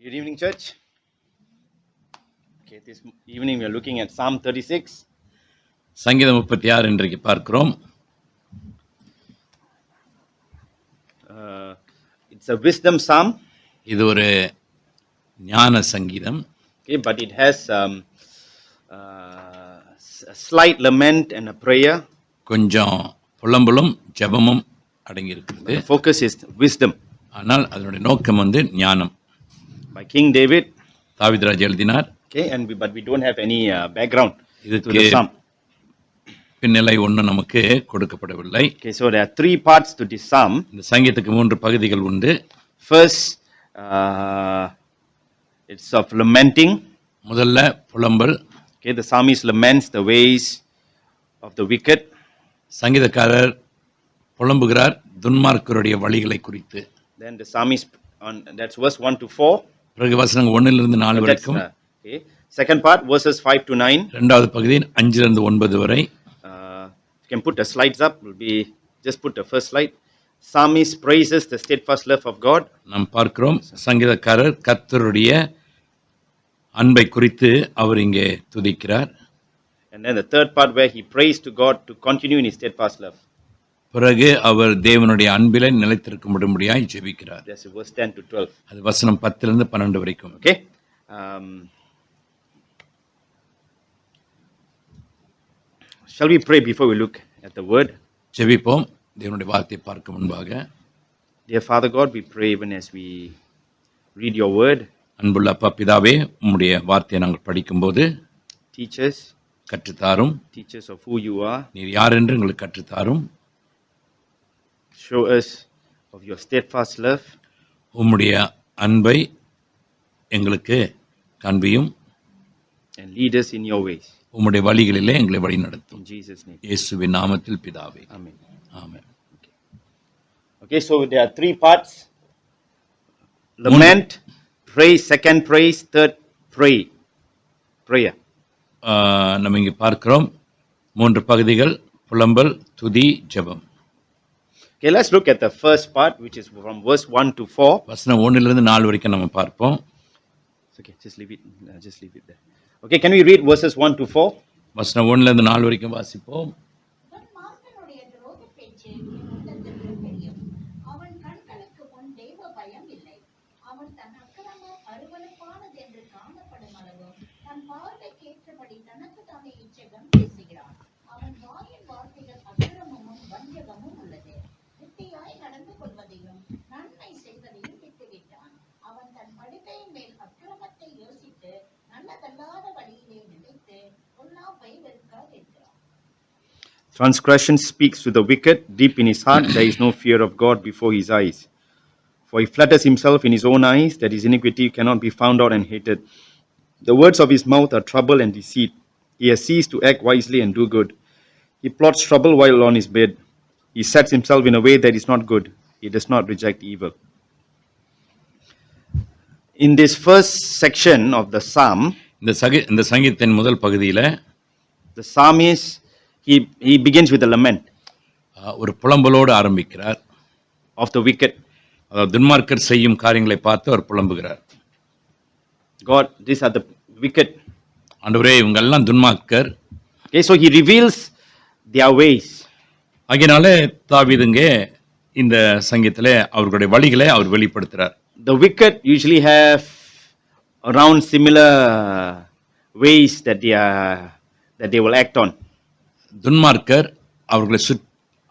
Good evening, church. Okay, this evening we are looking at Psalm 36. சங்கீதம் 36 இன்றைக்கு பார்க்கிறோம். It's a wisdom psalm. இது ஒரு ஞான சங்கீதம். Okay, but it has a slight lament and a prayer. கொஞ்சம் புலம்பலும் ஜெபமும் அடங்கி இருக்கிறது. The focus is wisdom. ஆனால் அதனுடைய நோக்கம் ஞானம். By King David. தாவீது ராஜா எழுதினார். Okay, but we don't have any background to the psalm. பின்னலை ஒன்றும் நமக்கு கொடுக்கப்படவில்லை. Okay, so there are three parts to this psalm. இந்த சங்கீதத்துக்கு 3 பகுதிகள் உண்டு. First, it's of lamenting. முதல்ல புலம்பல். Okay, the psalmist laments the ways of the wicked. சங்கீதக்காரர் புலம்புகிறார் துன்மார்க்கருடைய வழிகளை குறித்து. Then the psalmist that's verse 1 to 4. பிறகு வசனங்கள் 1 லிருந்து 4 வரைக்கும். Okay. Second part verses 5 to 9. இரண்டாவது பகுதி 5 லிருந்து 9 வரை. You can put the slides up. Will be just put the first slide. Psalmist praises the steadfast love of God. நாம் பார்க்கிறோம் சங்கீதக்காரர் கர்த்தருடைய அன்பை குறித்து அவர் இங்கே துதிக்கிறார். And then the third part where he prays to God to continue in his steadfast love. பிறகு அவர் தேவனுடைய அன்பிலே நிலைத்திருக்கும்படியாய் ஜெபிக்கிறார். That's verse 10 to 12. அது வசனம் 10 லிருந்து 12 வரைக்கும். Okay. Shall we pray before we look at the word? ஜெபிப்போம் தேவனுடைய வார்த்தையை பார்க்க முன்பாக. Dear Father God, we pray even as we read your word. அன்புள்ள அப்பா பிதாவே உம்முடைய வார்த்தையை நாங்கள் படிக்கும்போது Teach us. கற்றுத்தாரும். Teach us of who you are. நீர் யார் என்று எங்களுக்கு கற்றுத்தாரும். Show us of your steadfast love. உம்முடைய அன்பை எங்களுக்கு காண்பியும். And lead us in your ways. உம்முடைய வழிகளிலே எங்களை வழிநடத்தும். In Jesus' name. இயேசுவின் நாமத்தில் பிதாவே. Amen. Amen. Okay, so there are three parts. Lament, praise, second praise, third prayer. நம்ம இங்கே பார்க்கிறோம் 3 பகுதிகள் புலம்பல் துதி ஜெபம். Okay, let's look at the first part, which is from verse 1 to 4. வசனம் 1 லிருந்து 4 வரைக்கும் நம்ம பார்ப்போம். Okay, just leave it there. Okay, can we read verses 1 to 4? வசனம் 1 லிருந்து 4 வரைக்கும் வாசிப்போம். Transgression speaks to the wicked. Deep in his heart there is no fear of God before his eyes. For he flatters himself in his own eyes that his iniquity cannot be found out and hated. The words of his mouth are trouble and deceit. He has ceased to act wisely and do good. He plots trouble while on his bed. He sets himself in a way that is not good. He does not reject evil. In this first section of the psalm, இந்த சங்கீதத்தின் முதல் பகுதியில the psalmist he begins with a lament ஒரு புலம்பலோடு ஆரம்பிக்கிறார். of the wicked. துன்மார்க்கர் செய்யும் காரியங்களை பார்த்து அவர் புலம்புகிறார். God, these are the wicked. ஆண்டவரே இவங்க எல்லாம் துன்மார்க்கர். Okay, so he reveals their ways. ஆகையால தாவீதுங்க இந்த சங்கீதத்திலே அவர்களுடைய வழிகளை அவர் வெளிப்படுத்துறார். The wicked usually have around similar ways that they will act on. துன்மார்க்கர்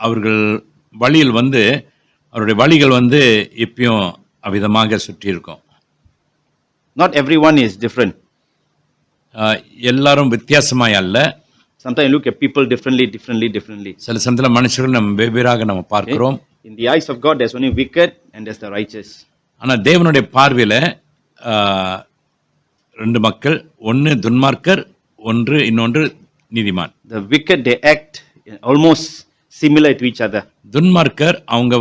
அவர்கள் வழியில் அவருடைய வழிகள் எப்பயும் அவிதமாக சுற்றி இருக்கும். Not everyone is different. எல்லாரும் வித்தியாசமாய் அல்ல. Sometimes you look at people differently. சில சமயத்துல மனுஷர்கள் நம்ம வெவ்வேறாக நம்ம பார்க்கிறோம். In the eyes of God there's only wicked and there's the righteous. ஆனா தேவனுடைய பார்வையில 2 மக்கள், ஒன்னு துன்மார்க்கர், இன்னொன்று நீதிமான். The wicked they act almost similar to each other. துன்மார்க்கர் அவங்க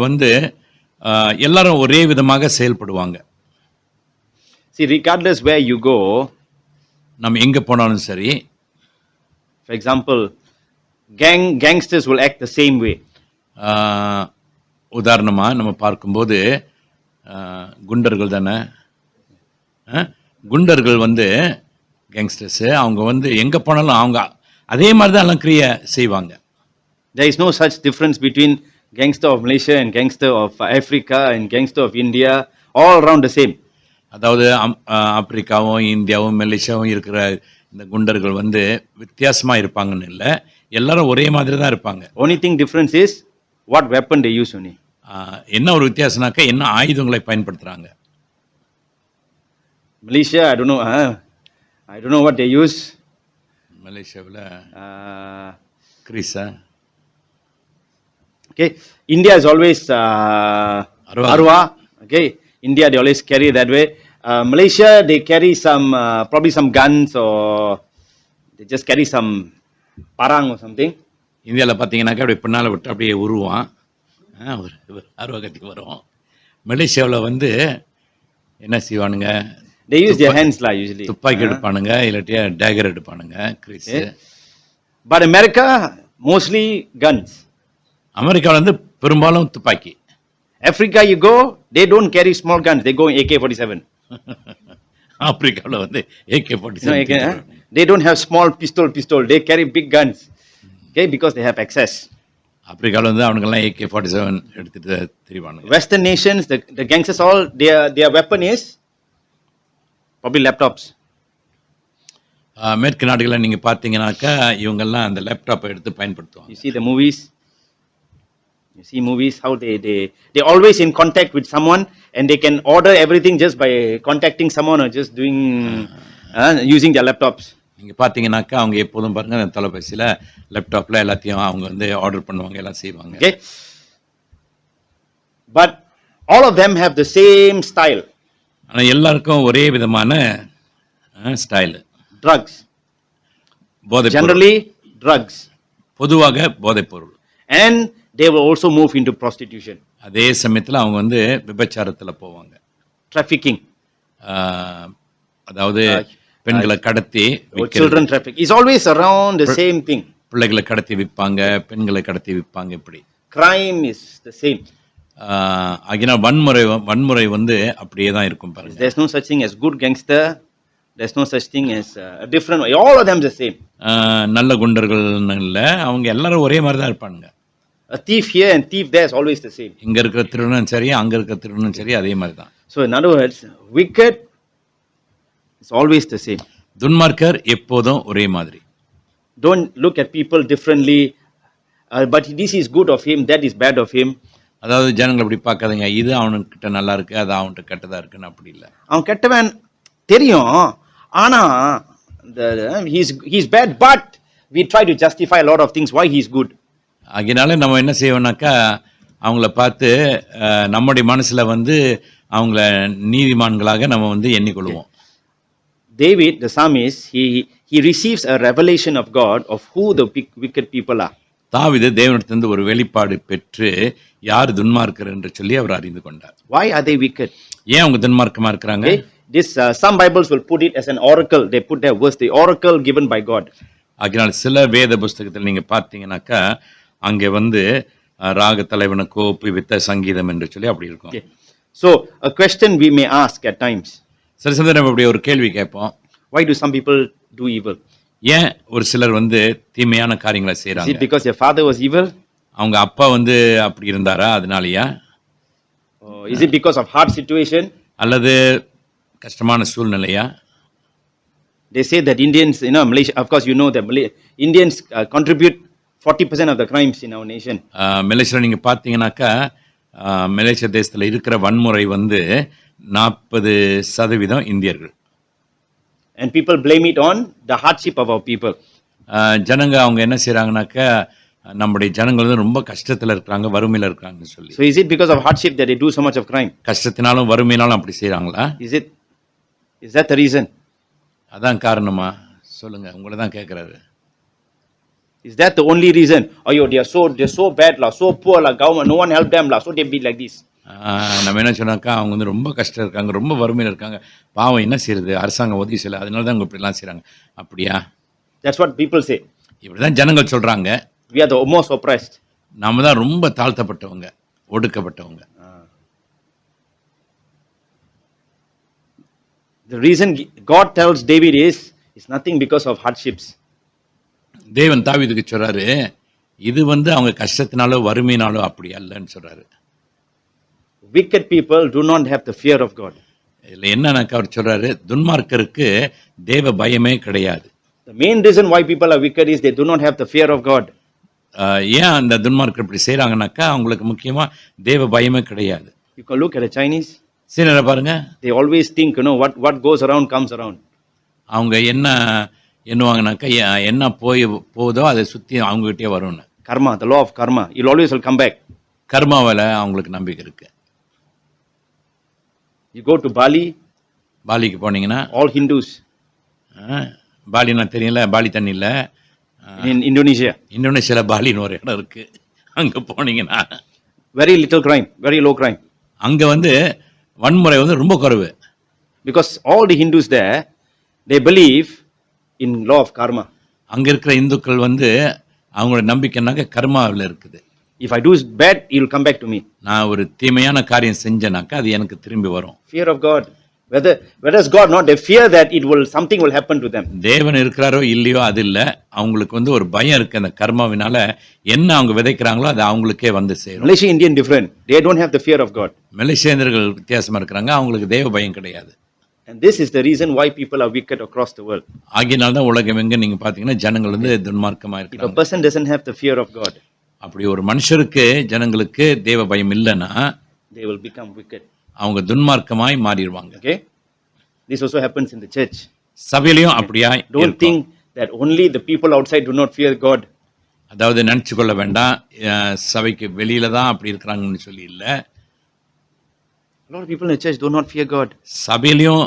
எல்லாரும் ஒரே விதமாக செயல்படுவாங்க. See, regardless where you go, நம்ம எங்க போனாலும் சரி, for example, gangsters will act the same way. உதாரணமா நம்ம பார்க்கும்போது குண்டர்கள் தானே குண்டர்கள் வந்து கேங்ஸ்டர்ஸு அவங்க வந்து எங்கே போனாலும் அவங்க அதே மாதிரி தான் எல்லாம் கிரியை செய்வாங்க. There is no such difference between gangster of Malaysia and gangster of Africa and gangster of India, all around the same. அதாவது ஆப்பிரிக்காவும் இந்தியாவும் மலேசியாவும் இருக்கிற இந்த குண்டர்கள் வந்து வித்தியாசமாக இருப்பாங்கன்னு இல்லை, எல்லாரும் ஒரே மாதிரி தான் இருப்பாங்க. Only thing difference is what weapon they use only. என்ன ஒரு வித்தியாசம்னாக்கா என்ன ஆயுதங்களை பயன்படுத்துகிறாங்க. Malaysia, I don't know what they use. மலேசியாவில் கிரீஸா. Okay, India is always Arwa. Okay, India they always carry that way. Malaysia they carry some probably some guns or they just carry some parang or something. இந்தியாவில் பார்த்தீங்கன்னாக்கா அப்படியே பின்னால் விட்டு அப்படியே உருவான், ஒரு அருவகத்துக்கு வரும். மலேசியாவில் வந்து என்ன செய்வானுங்க, they use their hands la usually. துப்பாக்கி எடுப்பானுங்க, இல்லாட்டியா டேகர் எடுப்பானுங்க, கிரீஸு. But America mostly guns. அமெரிக்காவில் வந்து பெரும்பாலும் துப்பாக்கி. Africa you go, they don't carry small guns, they go AK-47. ஆப்பிரிக்காவில் வந்து AK-47. They don't have small pistol, they carry big guns. Okay, because they have access. ஆப்பிரிக்காவில் வந்து அவனுங்கெல்லாம் AK-47 எடுத்துட்டு தெரிவானுங்க. Western nations, the gangsters all, their weapon is probably laptops. மேற்கு நாடுகளில் நீங்கள் பார்த்தீங்கன்னாக்கா இவங்கெல்லாம் அந்த லேப்டாப்பை எடுத்து பயன்படுத்துவாங்க. You see the movies, how they always in contact with someone and they can order everything just by contacting someone or just doing using their laptops. நீங்கள் பார்த்தீங்கன்னாக்கா அவங்க எப்போதும் பாருங்க அந்த தொலைபேசியில் லேப்டாப்பில் எல்லாத்தையும் அவங்க வந்து ஆர்டர் பண்ணுவாங்க, எல்லாம் செய்வாங்க. Okay, but all of them have the same style. ஆனால் எல்லாருக்கும் ஒரே விதமான ஸ்டைலு. Drugs. போதைப் Generally drugs. பொதுவாக போதைப் பொருள். And they will also move into prostitution. அதே சமயத்தில் அவங்க வந்து விபச்சாரத்தில் போவாங்க. Trafficking. அதாவது பெண்களை கடத்தி children trafficking is always around the same thing. பிள்ளைகளை கடத்தி விற்பாங்க, பெண்களை கடத்தி விற்பாங்க. இப்படி crime is the same. ஆகினா வன்முறை வந்து அப்படியே தான் இருக்கும் பாருங்க. There's no such thing as good gangster, there's no such thing as a different way. All of them the same. நல்ல குண்டர்கள் இல்லை, அவங்க எல்லாரும் ஒரே மாதிரி தான் இருப்பாங்க. A thief here and thief there is always the same. இங்க இருக்கிற திருடனும் சரி, அங்க இருக்கிற திருடனும் சரி, அதே மாதிரி தான். So in other words, wicked is always the same. துன்மார்க்கர் எப்போதும் ஒரே மாதிரி. Don't look at people differently, but this is good of him, that is bad of him. அதாவது ஜனங்கள் அப்படி பார்க்காதீங்க, இது அவனுக்கிட்ட நல்லா இருக்கு, அது அவன்கிட்ட கெட்டதா இருக்குன்னு அப்படி இல்லை. அவன் கெட்டவன் தெரியும், ஆனா he's bad, but we try to justify a lot of things why he's good. அதனால நம்ம என்ன செய்வோம்னாக்கா அவங்கள பார்த்து நம்முடைய மனசுல வந்து அவங்கள நீதிமான்களாக நம்ம வந்து எண்ணிக்கொள்வோம். David, the psalmist, he receives a revelation of God of who the wicked people are. தாவீது தேவனிடத்திலிருந்து ஒரு வெளிப்பாடு பெற்று யார் துன்மார்க்கர் என்று சொல்லி அவர் அறிந்து கொண்டார். Why are they wicked? ஏன் அவங்க துன்மார்க்கமா இருக்கிறாங்க? This some Bibles will put it as an oracle. They put their verse, the oracle given by God. அதனால் சில வேத புஸ்தகத்தில் நீங்க பார்த்தீங்கன்னாக்கா அங்கே வந்து ராக தலைவனுக்கோ வித்த சங்கீதம் என்று சொல்லி அப்படி இருக்கும். So a question we may ask at times. சில சமயம் நம்ம அப்படி ஒரு கேள்வி கேட்போம். Why do some people do evil? ஏன் ஒரு சிலர் வந்து தீமையான காரியங்களை செய்றாங்க? Is it because their father was evil? அவங்க அப்பா வந்து அப்படி இருந்தாரா அதனாலயா? Is it because of hard situation? அல்லது கஷ்டமான சூழ்நிலையா? They say that Indians, Malaysia, of course you know that Indians contribute 40% of the crimes in our nation. மலேசியாவில் நீங்க பார்த்தீங்கன்னாக்கா மலேசியா தேசத்தில் இருக்கிற வன்முறை வந்து 40% இந்தியர்கள். And people blame it on the hardship of our people. ஜனங்க அவங்க என்ன செய்றாங்கனாக்கா நம்முடைய ஜனங்கள் வந்து ரொம்ப கஷ்டத்துல இருக்காங்க, வறுமையில இருக்காங்கன்னு சொல்லி. So is it because of hardship that they do so much of crime? கஷ்டத்தினாலும் வறுமையினாலும் அப்படி செய்றாங்களா? Is that the reason? அதான் காரணமா? சொல்லுங்க, உங்களை தான் கேட்கறாரு. Is that the only reason? They're so bad la, so poor la, government no one help them la, so they be like this. நம்ம என்ன சொன்னாக்கா அவங்க வந்து ரொம்ப கஷ்டம் இருக்காங்க, ரொம்ப வறுமையில இருக்காங்க, பாவம் என்ன செய்யறது, அரசாங்கம் உதவி செய்யல, அதனால தான் அவங்க இப்படி எல்லாம் செய்றாங்க. அப்படியா? That's what people say. இப்படிதான் ஜனங்கள் சொல்றாங்க. We are the most oppressed. நாம தான் ரொம்ப தாழ்த்தப்பட்டவங்க, ஒடுக்கப்பட்டவங்க. The reason God tells David is, it's nothing because of hardships. தேவன் தாவீதுக்கு சொல்றாரு, இது வந்து அவங்க கஷ்டத்தினாலோ வறுமையினாலோ அப்படி அல்லன்னு சொல்றாரு. Wicked people do not have the fear of God. இதுல என்னன்னாக்க அவர் சொல்றாரு, துன்மார்க்கருக்கு தேவ பயமே கிடையாது. The main reason why people are wicked is they do not have the fear of God. ஏன் அந்த துன்மார்க்கர் இப்படி செய்றாங்கன்னாக்கா அவங்களுக்கு முக்கியமா தேவ பயமே கிடையாது. You can look at the Chinese. சீனரை பாருங்க, They always think, what goes around comes around. அவங்க என்ன எண்ணுவாங்கனாக்கா என்ன போதோ அதை சுற்றி அவங்ககிட்டயே வரும்னு. Karma, the law of karma. It always will come back. கர்மாவில் அவங்களுக்கு நம்பிக்கை இருக்கு. You go to Bali. பாலிக்கு போனீங்கன்னா All Hindus. பாலினா தெரியல, பாலி தண்ணியில் In Indonesia. இந்தோனேஷியாவில் பாலின்னு ஒரு இடம் இருக்கு. அங்கே போனீங்கன்னா Very little crime, very low crime. அங்கே வந்து வன்முறை வந்து ரொம்ப குறைவு. Because all the Hindus there, they believe in law of karma. அங்கே இருக்கிற இந்துக்கள் வந்து அவங்களோட நம்பிக்கைனாக்க கர்மாவில் இருக்குது. If I do bad, it will come back to me. நான் ஒரு தீமையான காரியம் செஞ்சேனாக்கா அது எனக்கு திரும்பி வரும். Fear of God. Whether is God not, they fear that something will happen to them. தேவன் இருக்கிறாரோ இல்லையோ அது இல்லை, அவங்களுக்கு வந்து ஒரு பயம் இருக்கு. அந்த கர்மாவினால என்ன அவங்க விதைக்கிறாங்களோ அது அவங்களுக்கே வந்து சேரும். Malaysia Indian different. They don't have the fear of God. மலேசியர்கள் வித்தியாசமா இருக்கிறாங்க, அவங்களுக்கு தேவ பயம் கிடையாது. And this is the reason why people are wicked across the world. ஆகியனால தான் உலகம் எங்க நீங்க பாத்தீங்கன்னா ஜனங்கள் வந்து துன்மார்க்கமா If a இருக்காங்க. person doesn't have the fear of God, அப்படி ஒரு மனுஷருக்கு ஜனங்களுக்கு தேவ பயம் இல்லைன்னா they will become wicked. அவங்க துன்மார்க்கமாய் மாறிடுவாங்க. Okay? This also happens in the church. சபையிலையும் அப்படியா Don't think that only the people outside do not fear God. அதாவது நினைச்சு கொள்ள வேண்டாம் சபைக்கு வெளியில தான் அப்படி இருக்கிறாங்கன்னு சொல்லி இல்லை. A lot of people in the church do not fear God. சபையிலையும்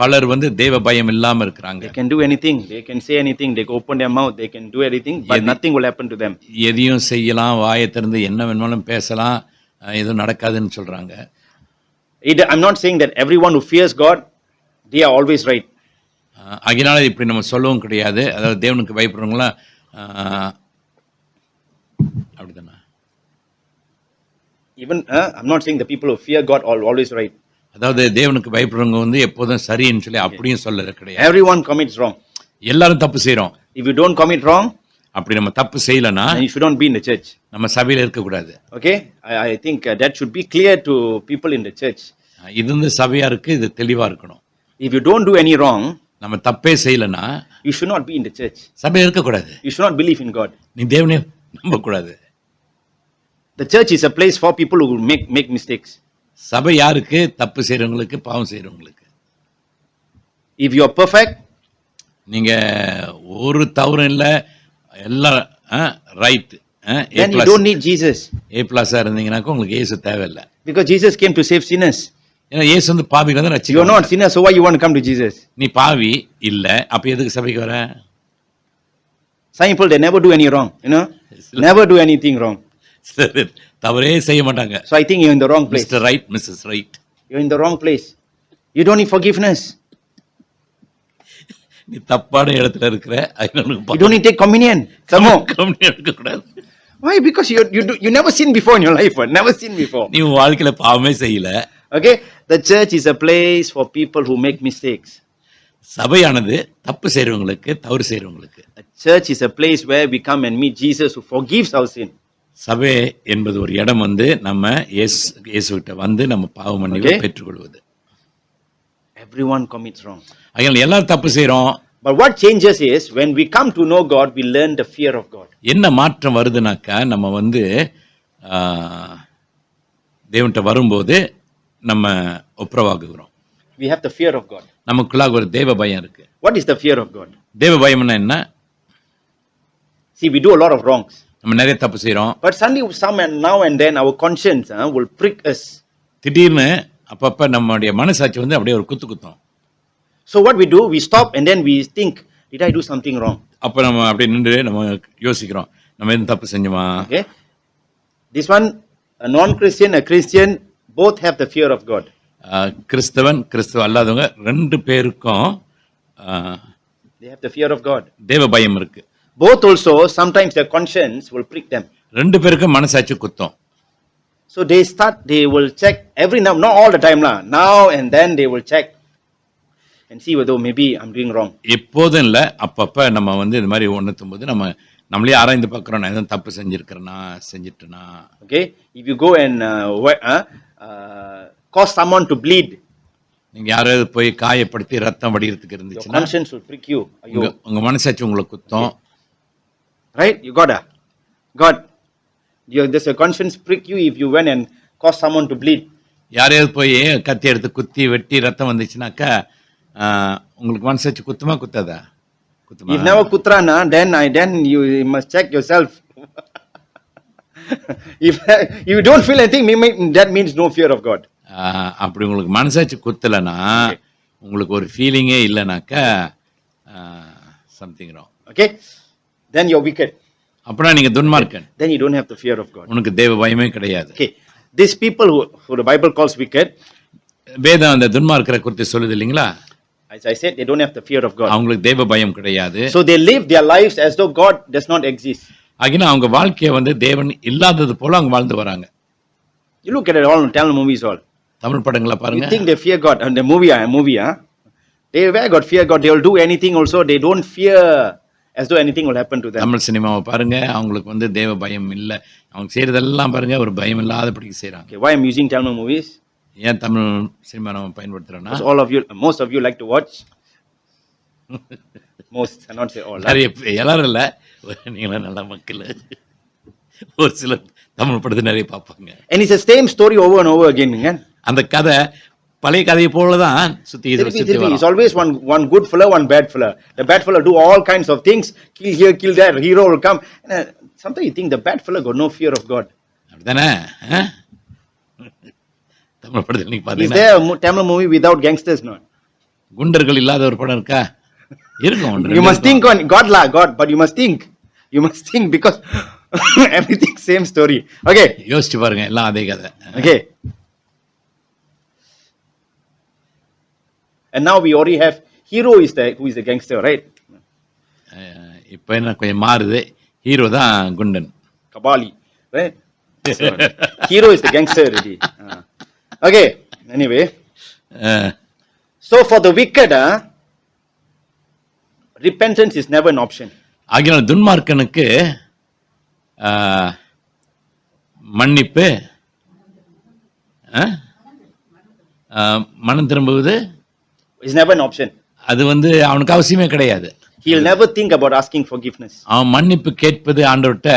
பலர் வந்து தேவ பயம் இல்லாம இருக்கிறாங்க. They can do anything, they can say anything, they can open their mouth, they can do anything, but nothing will happen to them. எதையும் செய்யலாம், வாயை திறந்து என்ன வேணுமாலும் பேசலாம், எதுவும் நடக்காதுன்னு சொல்றாங்க. I'm not saying that everyone who fears God, they are always right. அதனால இப்படி நம்ம சொல்லவும் கிடையாது. அதாவது தேவனுக்கு பயப்படுறவங்களா அப்படிதானே. Even I'm not saying the people who fear God are always right. அதாவது தேவனுக்கு பயப்படுறவங்க வந்து எப்போதும் சரின்னு சொல்லி அப்படியும் சொல்லல கிடையாது. Everyone commits wrong. எல்லாரும் தப்பு செய்றோம். If you don't commit wrong, அப்படி நம்ம தப்பு செய்யலனா then you should not be in the church. நம்ம சபையில இருக்க கூடாது. Okay? I think that should be clear to people in the church. இது வந்து சபையா இருக்கு, இது தெளிவா இருக்கணும். If you don't do any wrong, நம்ம தப்பே செய்யலனா you should not be in the church. சபையில இருக்க கூடாது. You should not believe in God. நீ தேவனை நம்ப கூடாது. The church is a place for people who make mistakes. சபை யாருக்கு? தப்பு செய்றவங்களுக்கு, பாவம் செய்றவங்களுக்கு. If you are perfect, நீங்க ஒரு தவறும் இல்ல, எல்லாம் right, then you don't need Jesus. A+ இருந்தீங்கன்னாக்க உங்களுக்கு இயேசு தேவையில்லை. Because Jesus came to save sinners. ஏன்னா இயேசு வந்து பாவிகளை தான் You are ரட்சிக்கிறார். not sinners, so why you want to come to Jesus? நீ பாவி இல்ல, அப்ப எதுக்கு சபைக்கு வர? Some people, they never do any wrong, never do anything wrong. சரி, தவறே செய்ய மாட்டாங்க. So I think you're in the wrong place. Mr Right, Mrs Right. You're in the wrong place. You don't need forgiveness. நீ தப்பான இடத்துல இருக்கிற. You don't need to take communion. Some more. எடுக்க கூடாது. Why? Because you never sinned before in your life. Never sinned before. நீ உன் வாழ்க்கையில பாவமே செய்யல. Okay? The church is a place for people who make mistakes. சபையானது தப்பு செய்றவங்களுக்கு, தவறு செய்றவங்களுக்கு. A church is a place where we come and meet Jesus who forgives our sin. சபை என்பது ஒரு இடம் வந்து நம்ம இயேசுகிட்ட வந்து நம்ம பாவ மன்னிப்பை பெற்றுக்கொள்வது. Everyone commits wrong. அதனால எல்லாரும் தப்பு செய்றோம். But what changes is when we come to know God, we learn the fear of God. என்ன மாற்றம் வருதுனாக்கா நம்ம வந்து தேவன்கிட்ட வரும்போது நம்ம ஒப்புரவாகுகிறோம். We have the fear of God. நமக்குள்ளாக ஒரு தேவ பயம் இருக்கு. What is the fear of God? தேவ பயம்னா என்ன? See, we do a lot of wrongs. நம்ம நிறைய தப்பு செய்றோம். But suddenly, now and then, our conscience will prick us. திடீர்னு அப்பப்ப நம்மளுடைய மனசாட்சி வந்து அப்படியே ஒரு குத்து குத்தும். So what we do, we stop and then we think, did I do something wrong? அப்ப நம்ம அப்படியே நின்று நம்ம யோசிக்கிறோம், நம்ம எதுவும் தப்பு செஞ்சோமா? Okay. This one, a non-Christian, a Christian, both have the fear of God. கிறிஸ்தவன், கிறிஸ்தவ அல்லாதவங்க ரெண்டு பேருக்கும் they have the fear of God. தேவ பயம் இருக்கு. Both also, sometimes their conscience will prick them. ரெண்டு பேருக்கும் மனசாட்சி குத்தும். So they will check every now, not all the time, now and then they will check. and see whether maybe I'm doing wrong. எப்போதும் இல்லை, அப்பப்போ நம்ம வந்து இது மாதிரி உணர்த்தும் போது நம்மளே ஆராய்ந்து பார்க்குறோம், நான் எதுவும் தப்பு செஞ்சிட்டேனா. Okay, if you go and cause someone to bleed, நீங்க யாராவது போய் காயப்படுத்தி ரத்தம் வடிகிறதுக்கு your இருந்துச்சுன்னா conscience will prick you. உங்க மனசாட்சி உங்களை குத்தம். Right? You got there's a conscience prick you if you went and caused someone to bleed. யாரையாவது போய் கத்தி எடுத்து குத்தி வெட்டி ரத்தம் வந்துச்சுனாக்கா உங்களுக்கு மனசாட்சி குத்துமா குத்தாதா? குத்துமா? If never kutrana, then you must check yourself. if you don't feel anything, that means no fear of God. அப்படி உங்களுக்கு மனசாட்சி குத்தலைன்னா, உங்களுக்கு ஒரு ஃபீலிங்கே இல்லைனாக்கா something wrong. Okay, then you're wicked. அப்படின்னா நீங்க துன்மார்க்கன். Then you don't have the fear of God. உனக்கு தேவ பயமே கிடையாது. Okay, these people who the Bible calls wicked, வேதம் அந்த துன்மார்க்கரை குறித்து சொல்லுது இல்லைங்களா? as I said, they don't have the fear of God. அவங்களுக்கு தேவ பயம் கிடையாது. So they live their lives as though God does not exist. ஆகினா அவங்க வாழ்க்கையை வந்து தேவன் இல்லாதது போல அவங்க வாழ்ந்து வராங்க. You look at it all in Tamil movies all. Tamil படங்களை பாருங்க. You think they fear God, and the movie, they where God fear God, they will do anything also, they don't fear as though anything will happen to them. Tamil சினிமாவை பாருங்க, அவங்களுக்கு வந்து தேவ பயம் இல்லை, அவங்க செய்யறதெல்லாம் பாருங்க ஒரு பயம் இல்லாதபடிக்கு செய்யறாங்க. Okay, why I'm using Tamil movies? ஏன் தமிழ் சினிமா நம்ம பயன்படுத்துறோம்னா, most of you like to watch. Most, I not say all. நிறைய எல்லாரும் இல்ல, நீங்களா நல்ல மக்கள், ஒரு சில தமிழ் படத்தை நிறைய பார்ப்பாங்க. And it's the same story over and over again. அந்த கதை பழைய கதையை போலதான் சுத்தி வரும். It's always one good fellow, one bad fellow. The bad fellow do all kinds of things, kill here, kill there, hero will come. Sometimes you think the bad fellow got no fear of God. அப்படிதானே? தமிழ் படத்தில் நீங்க பாத்தீங்கன்னா, is there a Tamil movie without gangsters? No. குண்டர்கள் இல்லாத ஒரு படம் இருக்கா? இருக்கும். You must think on God, but you must think because everything same story. Okay, யோசிச்சு பாருங்க, எல்லாம் அதே கதை. Okay, and now we already have hero who is the gangster, right? இப்போ என்ன கொஞ்சம் மாறுது, ஹீரோ தான் குண்டன், Kabali, right? So, hero is the gangster already. Okay, anyway, so for the wicked, repentance is never an option. ஆகினால் துன்மார்க்கனுக்கு மன்னிப்பு, மனம் திரும்புவது is never an option. அது வந்து அவனுக்கு அவசியமே கிடையாது. He will never think about asking forgiveness. அவன் மன்னிப்பு கேட்பது ஆண்டவர்கிட்ட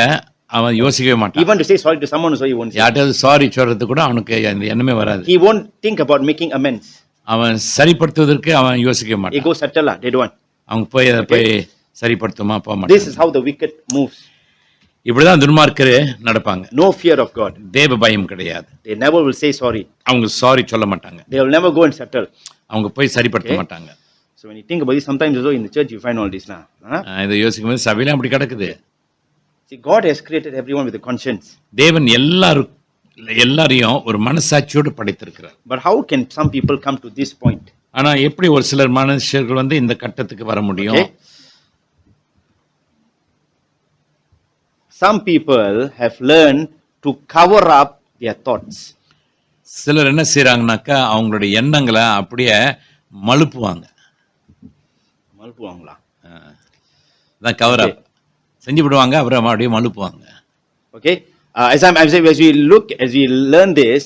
அவன் யோசிக்கவே மாட்டான். Even to say sorry to someone, so he won't say. யார்கிட்ட சாரி சொல்றது கூட அவனுக்கு அந்த எண்ணமே வராது. He won't think about making amends. அவன் சரிப்படுத்துவதற்கு அவன் யோசிக்கவே மாட்டான். He go settle, they don't. அவங்க போய் அதை போய் சரிப்படுத்துமா போக மாட்டான். This is how the wicked moves. இப்படிதான் துன்மார்க்கர் நடப்பாங்க. No fear of God. தேவ பயம் கிடையாது. They never will say sorry. அவங்க சாரி சொல்ல மாட்டாங்க. They will never go and settle. அவங்க போய் சரிப்படுத்த மாட்டாங்க. So when you think about this, sometimes also in the church you find all this. இதை யோசிக்கும் போது சபையில அப்படி கிடக்குது. See, God has created everyone with a conscience. தேவன் எல்லாரையும் ஒரு மனசாட்சியோடு படைத்திருக்கிறார். But how can some people come to this point? ஆனா எப்படி ஒரு சிலர் மனுஷர்கள் வந்து இந்த கட்டத்துக்கு வர முடியும்? Okay. Some people have learned to cover up their thoughts. சிலர் என்ன செய்றாங்கனாக்கா அவங்களுடைய எண்ணங்களை அப்படியே மழுப்புவாங்க. மழுப்புவாங்களா? அதான் கவர் அப் செஞ்சு விடுவாங்க, அப்புறம் அப்படியே மழுப்புவாங்க. Okay, as we learn this,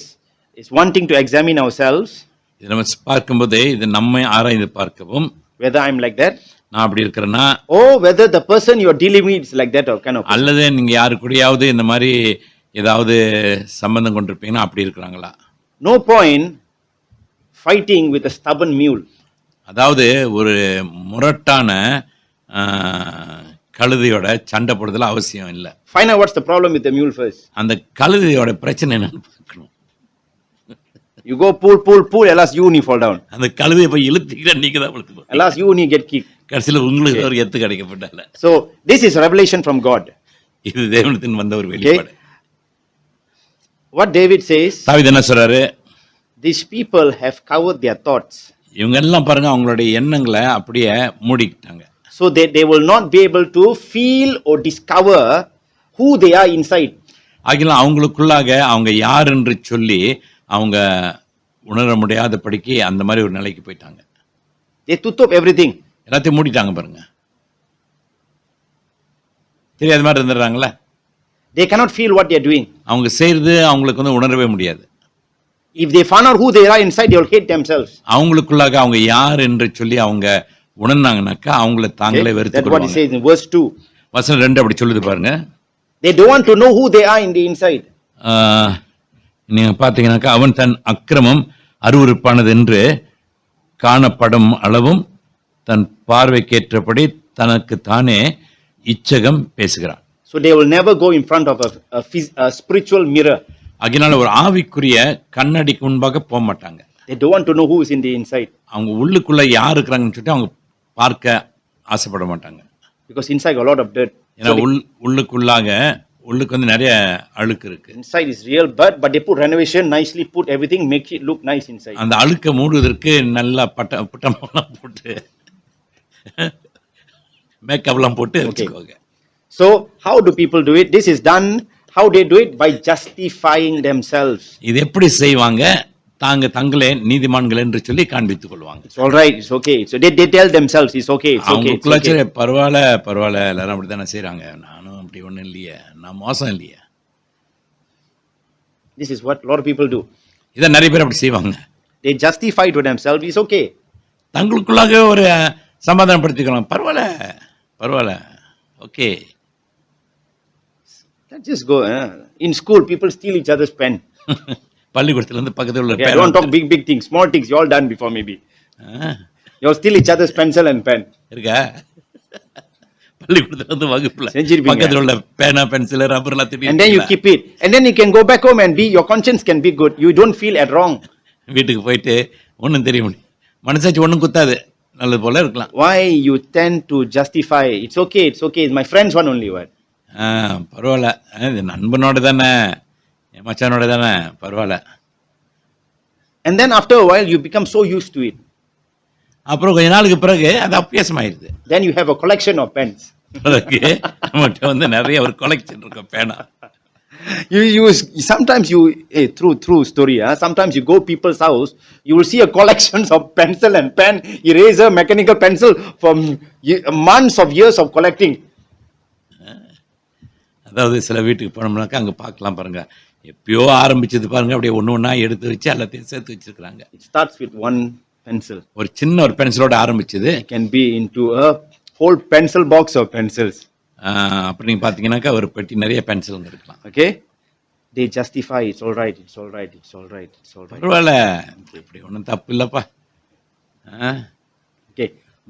it's one thing to examine ourselves. இது நம்ம பார்க்கும்போது இது நம்மை ஆராய்ந்து பார்க்கவும், whether I'm like that, நான் அப்படி இருக்கிறேன்னா, or whether the person you're dealing with is like that or kind of person. அல்லது நீங்க யாரு கூடயாவது இந்த மாதிரி ஏதாவது சம்பந்தம் கொண்டிருப்பீங்கன்னா அப்படி இருக்கிறாங்களா? No point fighting with a stubborn mule. அதாவது ஒரு முரட்டான கழுதையோட சண்டை போடுறதுல அவசியம் இல்லை. Find out what's the problem with the mule first. அந்த கழுதையோட பிரச்சனை என்னன்னு பார்க்கணும். You go pull, alas you நீ fall down. அந்த கழுதையை போய் இழுத்தீங்கன்னா நீங்க தான் விழுந்து போவீங்க. Alas you நீ get kicked. கடைசியில உங்களுக்கு ஒரு எத்து கிடைக்கப்பட்டால. So this is revelation from God. இது தேவனிடத்தில் வந்த ஒரு வெளிப்பாடு. What David says, தாவீது என்ன சொல்றாரு? These people have covered their thoughts. இவங்க எல்லாம் பாருங்க அவங்களுடைய எண்ணங்களை அப்படியே மூடிக்கிட்டாங்க. So they will not be able to feel or discover who they are inside. ஆகினால் அவங்களுக்குள்ளாக அவங்க யார் என்று சொல்லி அவங்க உணர முடியாத படிக்கு அந்த மாதிரி ஒரு நிலைக்கு போயிட்டாங்க. They tutup everything. எல்லாத்தையும் மூடிட்டாங்க பாருங்க. தெரியாத மாதிரி இருந்துடுறாங்களே. They cannot feel what they are doing. அவங்க செய்யறது அவங்களுக்கு வந்து உணரவே முடியாது. If they find out who they are inside, they will hate themselves. அவங்களுக்குள்ளாக அவங்க யார் என்று சொல்லி அவங்க உணர்ந்தாங்கனாக்கா அவங்கள தாங்களே Okay? வெறுத்து That's what he கொள்வாங்க. says in verse 2. வசனம் 2 அப்படி சொல்லுது பாருங்க. They don't want to know who they are in the inside. நீங்க பாத்தீங்கன்னாக்கா அவன் தன் அக்கிரமம் அருவருப்பானது என்று காணப்படும் அளவும் தன் பார்வைக்கேற்றபடி தனக்கு தானே இச்சகம் பேசுகிறான். So they will never go in front of a spiritual mirror. அதனால ஒரு ஆவிக்குரிய கண்ணாடிக்கு முன்பாக போக மாட்டாங்க. They don't want to know who is in the inside. அவங்க உள்ளுக்குள்ள யார் இருக்கிறாங்கன்னு சொல்லிட்டு அவங்க பார்க்க ஆசைப்பட மாட்டாங்க. Because inside a lot of dirt. ஏன்னா உள்ளுக்கு வந்து நிறைய அழுக்கு இருக்கு. Inside is real, but they put renovation nicely, put everything, make it look nice inside. அந்த அழுக்க மூடுவதற்கு நல்லா புட்டமெல்லாம் போட்டு மேக்கப்லாம் போட்டு வச்சுக்கோங்க. So how do people do it? This is done. How they do it? By justifying themselves. இது எப்படி செய்வாங்க? தங்களே நீதிமான்கள் என்று சொல்லி காண்பித்துக் கொள்வாங்க. It's all right. It's okay. So they tell themselves it's okay. It's okay. It's okay. பரவாயில்ல எல்லாரும் அப்படித்தானே செய்றாங்க. நானும் அப்படி ஒண்ணும் இல்லையே. நான் மோசம் இல்லையே. This is what a lot of people do. இத நிறைய பேர் அப்படி செய்வாங்க. They justify to themselves it's okay. தங்களுக்குள்ளாக ஒரு சமாதானப்படுத்திக்கலாம். பரவாயில்ல. Okay. Let's just go. In school, people steal each other's pen. பள்ளிக்கூடத்துல இருந்து பக்கத்துல உள்ள Okay, don't talk big things. Small things you all done before maybe. You all steal each other's pencil and pen. இருக்கா? பள்ளிக்கூடத்துல இருந்து வகுப்புல செஞ்சிருப்பீங்க. பக்கத்துல உள்ள பேனா பென்சில் ரப்பர்லாம் திட்டி. And then you keep it. And then you can go back home and your conscience can be good. You don't feel at wrong. வீட்டுக்கு போயிட்டு ஒண்ணும் தெரிய முடியும். மனசாட்சி ஒண்ணும் குத்தாது. நல்லது போல இருக்கலாம். Why you tend to justify? It's okay. It's my friend's one only word. பரவாயில்ல. இது நண்பனோட தானே, என் மச்சானோட தானே, பரவாயில்ல. And then after a while you become so used to it. அப்புறம் கொஞ்ச நாளுக்கு பிறகு அது அபியாசமாயிருது. Then you have a collection of pens. அதுக்கு நம்மகிட்ட வந்து நிறைய ஒரு கலெக்ஷன் இருக்கும் பேனா. Sometimes true story. Sometimes you go people's house, you will see a collections of pencil and pen, eraser, mechanical pencil from months of years of collecting. அதாவது சில வீட்டுக்கு போனோம்னாக்கா அங்க பார்க்கலாம் பாருங்க. எப்பயோ ஆரம்பிச்சது பாருங்க, அப்படியே ஒண்ணா எடுத்து வச்சு எல்லாத்தையும் சேர்த்து வச்சிருக்காங்க. It starts with one pencil. ஒரு சின்ன ஒரு பென்சிலோட ஆரம்பிச்சது. It can be into a whole pencil box of pencils. அப்படி நீங்க பாத்தீங்கன்னாக்கா ஒரு பெட்டி நிறைய பென்சிலுங்க இருக்கலாம். Okay? They justify it's all right. பரவாயில்ல, இப்படி ஒன்றும் தப்பு இல்லப்பா. Okay.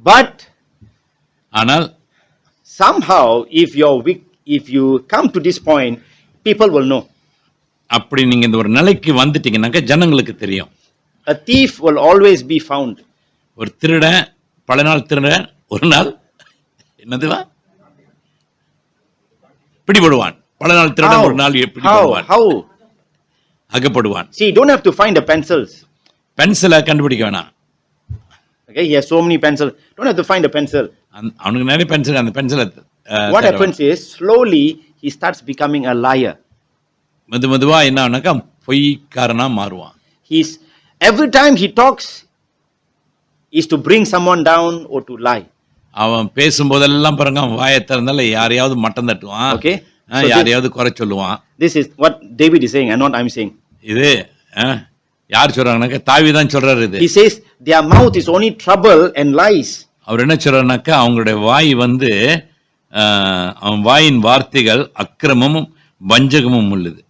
But ஆனால் somehow if you come to this point, people will know. அப்படி நீங்க இந்த ஒரு நிலைக்கு வந்துட்டீங்கன்னாக்கா ஜனங்களுக்கு தெரியும். A thief will always be found. ஒரு திருடன் பல நாள் திருடன் ஒரு நாள் என்னதுவா பிடிபடுவான். பல நாள் திருடன் ஒரு நாள் பிடிபடுவான். How? அகப்படுவான். See, you don't have to find the pencils. பென்சிலை கண்டுபிடிக்க வேணாம். Okay, he has so many pencils. Don't have to find a pencil. அவனுக்கு நிறைய பென்சில், அந்த பென்சிலை What happens is slowly he starts becoming a liar. மெதுவா என்ன ஆனாக்கா பொய்க்காரனா மாறுவான். Every time he talks is to bring someone down or to lie. அவன் பேசும்போதெல்லாம் பாருங்க, அவன் வாயை திறந்தால யாரையாவது மட்டம் தட்டுவான். Okay, யாரையாவது குறை சொல்லுவான். This is what David is saying and not I'm saying. இது யார் சொல்றாங்கன்னாக்கா தாவீதான் சொல்றாரு. இது he says their mouth is only trouble and lies. அவர் என்ன சொல்றாருனாக்கா அவங்களுடைய வாய் வந்து அவன் வாயின் வார்த்தைகள் அக்கிரமமும் வஞ்சகமும் உள்ளது.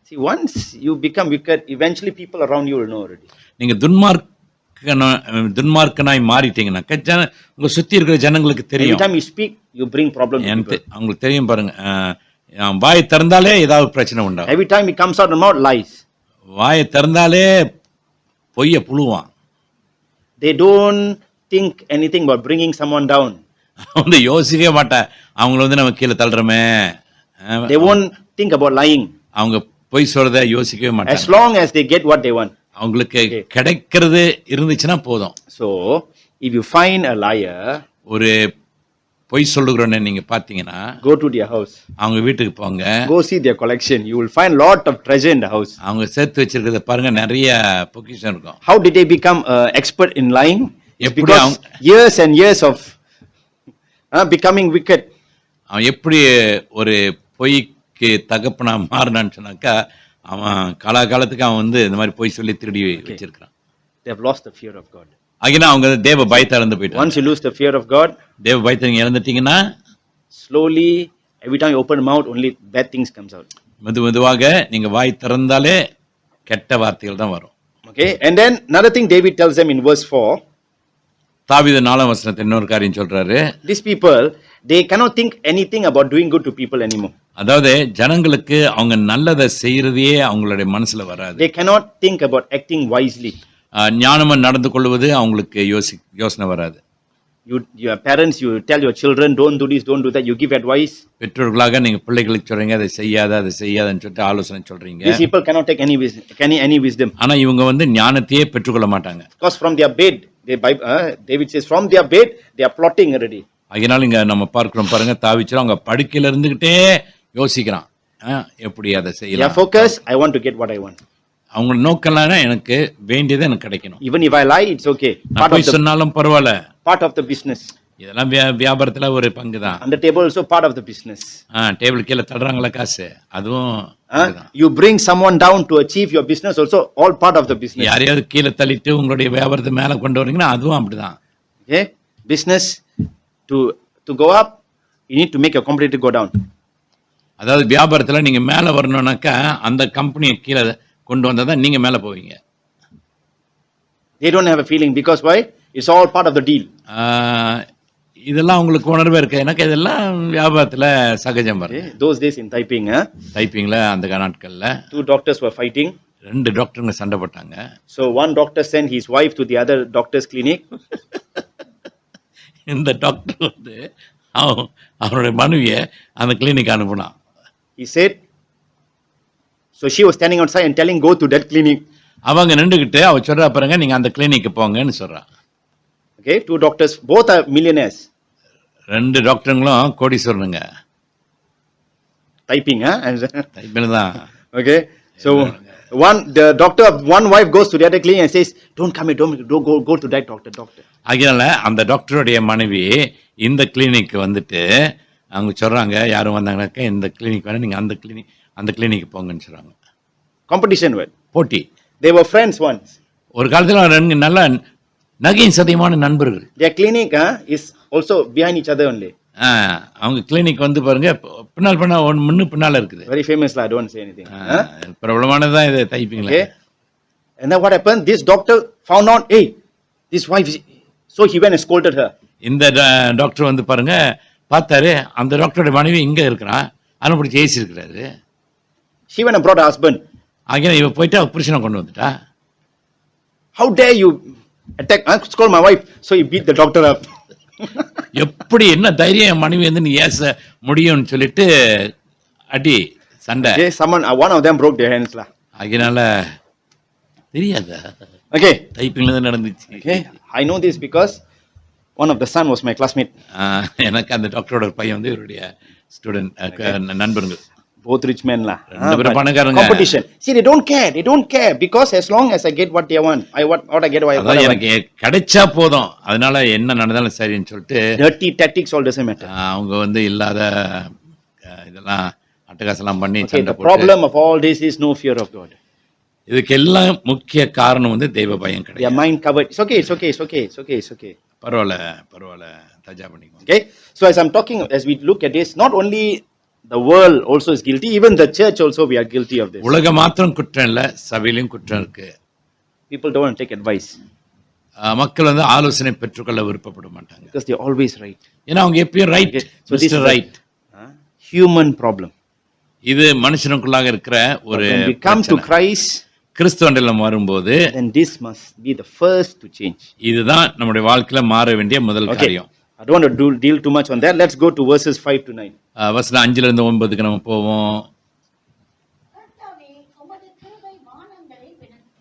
See, once you become wicked, eventually people around you will know already. நீங்க துன்மார்க்கனாய் மாறிட்டீங்கன்னாக்கா உங்க சுத்தி இருக்கிற ஜனங்களுக்கு தெரியும். Every time you speak, you bring problem to people. அவங்களுக்கு தெரியும் பாருங்க, வாயை திறந்தாலே ஏதாவது பிரச்சனை உண்டாகும். Every time it comes out of mouth, lies. வாயை திறந்தாலே பொய்ய புழுவான். They don't think anything about bringing someone down. வந்து யோசிக்கவே மாட்டேன் அவங்கள வந்து நம்ம கீழே தள்ளுறோமே. They won't think about lying. அவங்க பொய் சொல்றத யோசிக்கவே மாட்டாங்க. As long as they get what they want. அவங்களுக்கு கிடைக்கிறது இருந்துச்சுன்னா போதும். So if you find a liar, ஒரு பொய் சொல்லுகிறவனை நீங்க பாத்தீங்கன்னா go to their house. அவங்க வீட்டுக்கு போங்க. Go see their collection. You will find lot of treasure in the house. அவங்க சேர்த்து வச்சிருக்கிறத பாருங்க, நிறைய பொக்கிஷம் இருக்கும். How did they become expert in lying? It's எப்படி because அவங்க years and years of becoming wicked. அவன் எப்படி ஒரு பொய்க்கு தகப்பனா மாறினான்னு சொன்னாக்கா, அவன் காலாகாலத்துக்கு அவன் வந்து இந்த மாதிரி பொய் சொல்லி திருடி வச்சிருக்கிறான். They have lost the fear of God. ஆகினா அவங்க தேவ பயத்தை இழந்து போயிட்டாங்க. Once you lose the fear of God, தேவ பயத்தை நீங்க இழந்துட்டீங்கன்னா, slowly every time you open mouth only bad things comes out. மெதுவாக நீங்க வாய் திறந்தாலே கெட்ட வார்த்தைகள் தான் வரும். Okay, and then another thing David tells them in verse 4. தாவீது 4ஆம் வசனத்துல இன்னொரு காரியம் சொல்றாரு. These people, they cannot think anything about doing good to people anymore. அதாவது ஜனங்களுக்கு அவங்க நல்லதை செய்யறதே அவங்களுடைய மனசுல வராது. They cannot think about acting wisely. ஞானமா நடந்து கொள்வது அவங்களுக்கு யோசனை வராது. Your parents, you tell your children, don't do this, don't do that. You give advice. பெற்றோர்களாக நீங்க பிள்ளைகளுக்கு சொல்றீங்க, அதை செய்யாதன்னு சொல்லிட்டு ஆலோசனை சொல்றீங்க. These people cannot take any wisdom. ஆனா இவங்க வந்து ஞானத்தையே பெற்றுக்கொள்ள மாட்டாங்க. Because from their bed, David says, from their bed, they are plotting already. அதனால இங்க நம்ம பார்க்கிறோம் பாருங்க, தாவீது அவங்க படுக்கையில இருந்துகிட்டே யோசிக்கிறான், எப்படி அதை செய்யலாம். Their focus, I want to get what I want. அவங்க நோக்கலாம் எனக்கு வேண்டியது எனக்கு கிடைக்கணும். Even if I lie, it's okay. போய் சொன்னாலும் பரவாயில்ல. Part of the business. இதெல்லாம் வியாபாரத்துல ஒரு பங்கு தான். On the table also part of the business. Table கீழே தள்ளுறாங்களா காசு, அதுவும் you bring someone down to achieve your business also all part of the business. யாரையாவது கீழே தள்ளிட்டு உங்களுடைய வியாபாரத்தை மேல கொண்டு வரீங்கன்னா அதுவும் அப்படிதான். Okay, business to go up, you need to make your competitor go down. அதாவது வியாபாரத்துல நீங்க மேல வரணும்னாக்கா அந்த கம்பெனியை கீழே கொண்டு வந்தா தான் நீங்க மேல போவீங்க. They don't have a feeling because why? It's all part of the deal. இதெல்லாம் உங்களுக்கு உணர்வே இருக்கு. எனக்கு இதெல்லாம் வியாபாரத்துல சகஜம் பாருங்க. Those days in Taiping, டைப்பிங்ல அந்த நாட்கள்ல 2 doctors were fighting. 2 டாக்டருங்க சண்டை போட்டாங்க. So one doctor sent his wife to the other doctor's clinic. இந்த டாக்டர் வந்து அவருடைய மனைவியை அந்த clinic அனுப்புனான். He said, so she was standing outside and telling, go to that clinic. அவங்க நின்றுகிட்டு அவ சொல்றா பாருங்க, நீங்க அந்த கிளினிக்கு போங்கன்னு சொல்றா. Okay, 2 doctors, both are millionaires. 2 டாக்டருங்களும் கோடீஸ்வரனுங்க. Typing, typing தான். Okay, so the doctor of one wife goes to the other clinic and says, don't come here, don't go to that doctor. அதனால அந்த டாக்டருடைய மனைவி இந்த கிளினிக் வந்துட்டு அவங்க சொல்றாங்க, யாரும் வந்தாங்கன்னாக்கா இந்த கிளினிக் வேணா நீங்க அந்த கிளினிக் போங்கன்னு சொல்றாங்க. Competition word. போட்டி. They were friends once. ஒரு காலத்துல 2 நல்ல நகையின் சதியமான நண்பர்கள். Their clinic is also behind each other only. அவங்க கிளினிக் வந்து பாருங்க பின்னால் பண்ண முன்னு பின்னால இருக்குது. Very famous lah, I don't want to say anything. பிரபலமானதுதான் இது டைப்பிங்ல. Okay. And then what happened? This doctor found out, hey, this wife, so he went and scolded her. இந்த டாக்டர் வந்து பாருங்க பார்த்தாரு, அந்த டாக்டரோட மனைவி இங்க இருக்கிறான், அவனை பிடிச்சி ஏசி இருக்கிறாரு. She went and brought her husband. ஆகிய இவ போயிட்டு அவ புருஷனை கொண்டு வந்துட்டா. How dare you attack, scold my wife? So he beat the doctor up. எப்படி என்ன தைரியம் என் மனைவி வந்து நீ ஏச முடியும்னு சொல்லிட்டு அடி சண்டை. Okay, one of them broke their hands lah. ஆகினால தெரியாதா? Okay. டைப்பிங்ல தான் நடந்துச்சு. Okay, I know this because one of the son was my classmate. எனக்கு அந்த டாக்டரோட பையன் வந்து இவருடைய ஸ்டூடெண்ட் நண்பர்கள். Both rich men lah. Competition. See, they don't care because as long as I get what they want, what I get, அதான் எனக்கு கிடைச்சா போதும், அதனால என்ன நடந்தாலும் சரின்னு சொல்லிட்டு dirty tactics all doesn't matter. அவங்க வந்து இல்லாத இதெல்லாம் அட்டகாசலாம் பண்ணி சண்டை போட்டு. The problem of all this is no fear of God. இதுக்கு எல்லாம் முக்கிய காரணம் வந்து தெய்வ பயம் கிடையாது. Their mind covered. It's okay. பரவாயில்ல தஜா பண்ணிக்கோ. Okay, so as I'm talking, as we look at this, not only the world also is guilty, even the church also we are guilty of this. உலகம் மாத்திரம் குற்றம் இல்ல, சபையிலும் குற்றம் இருக்கு. People don't want to take advice. மக்கள் வந்து ஆலோசனை பெற்றுக்கொள்ள விருப்பப்பட மாட்டாங்க. Because they are always right. ஏன்னா அவங்க எப்பயும் right. So this is right. Human problem. இது மனுஷனுக்குள்ளாக இருக்கிற ஒரு when we come to Christ, கிறிஸ்துவண்டலம் வரும்போது then this must be the first to change. இதுதான் நம்முடைய வாழ்க்கையில மாற வேண்டிய முதல் காரியம். I don't want to deal too much on that. Let's go to verses 5 to 9. வசனம் 5ல இருந்து 9க்கு நம்ம போவோம். கர்த்தாவே, உமது கிருபை வானங்களை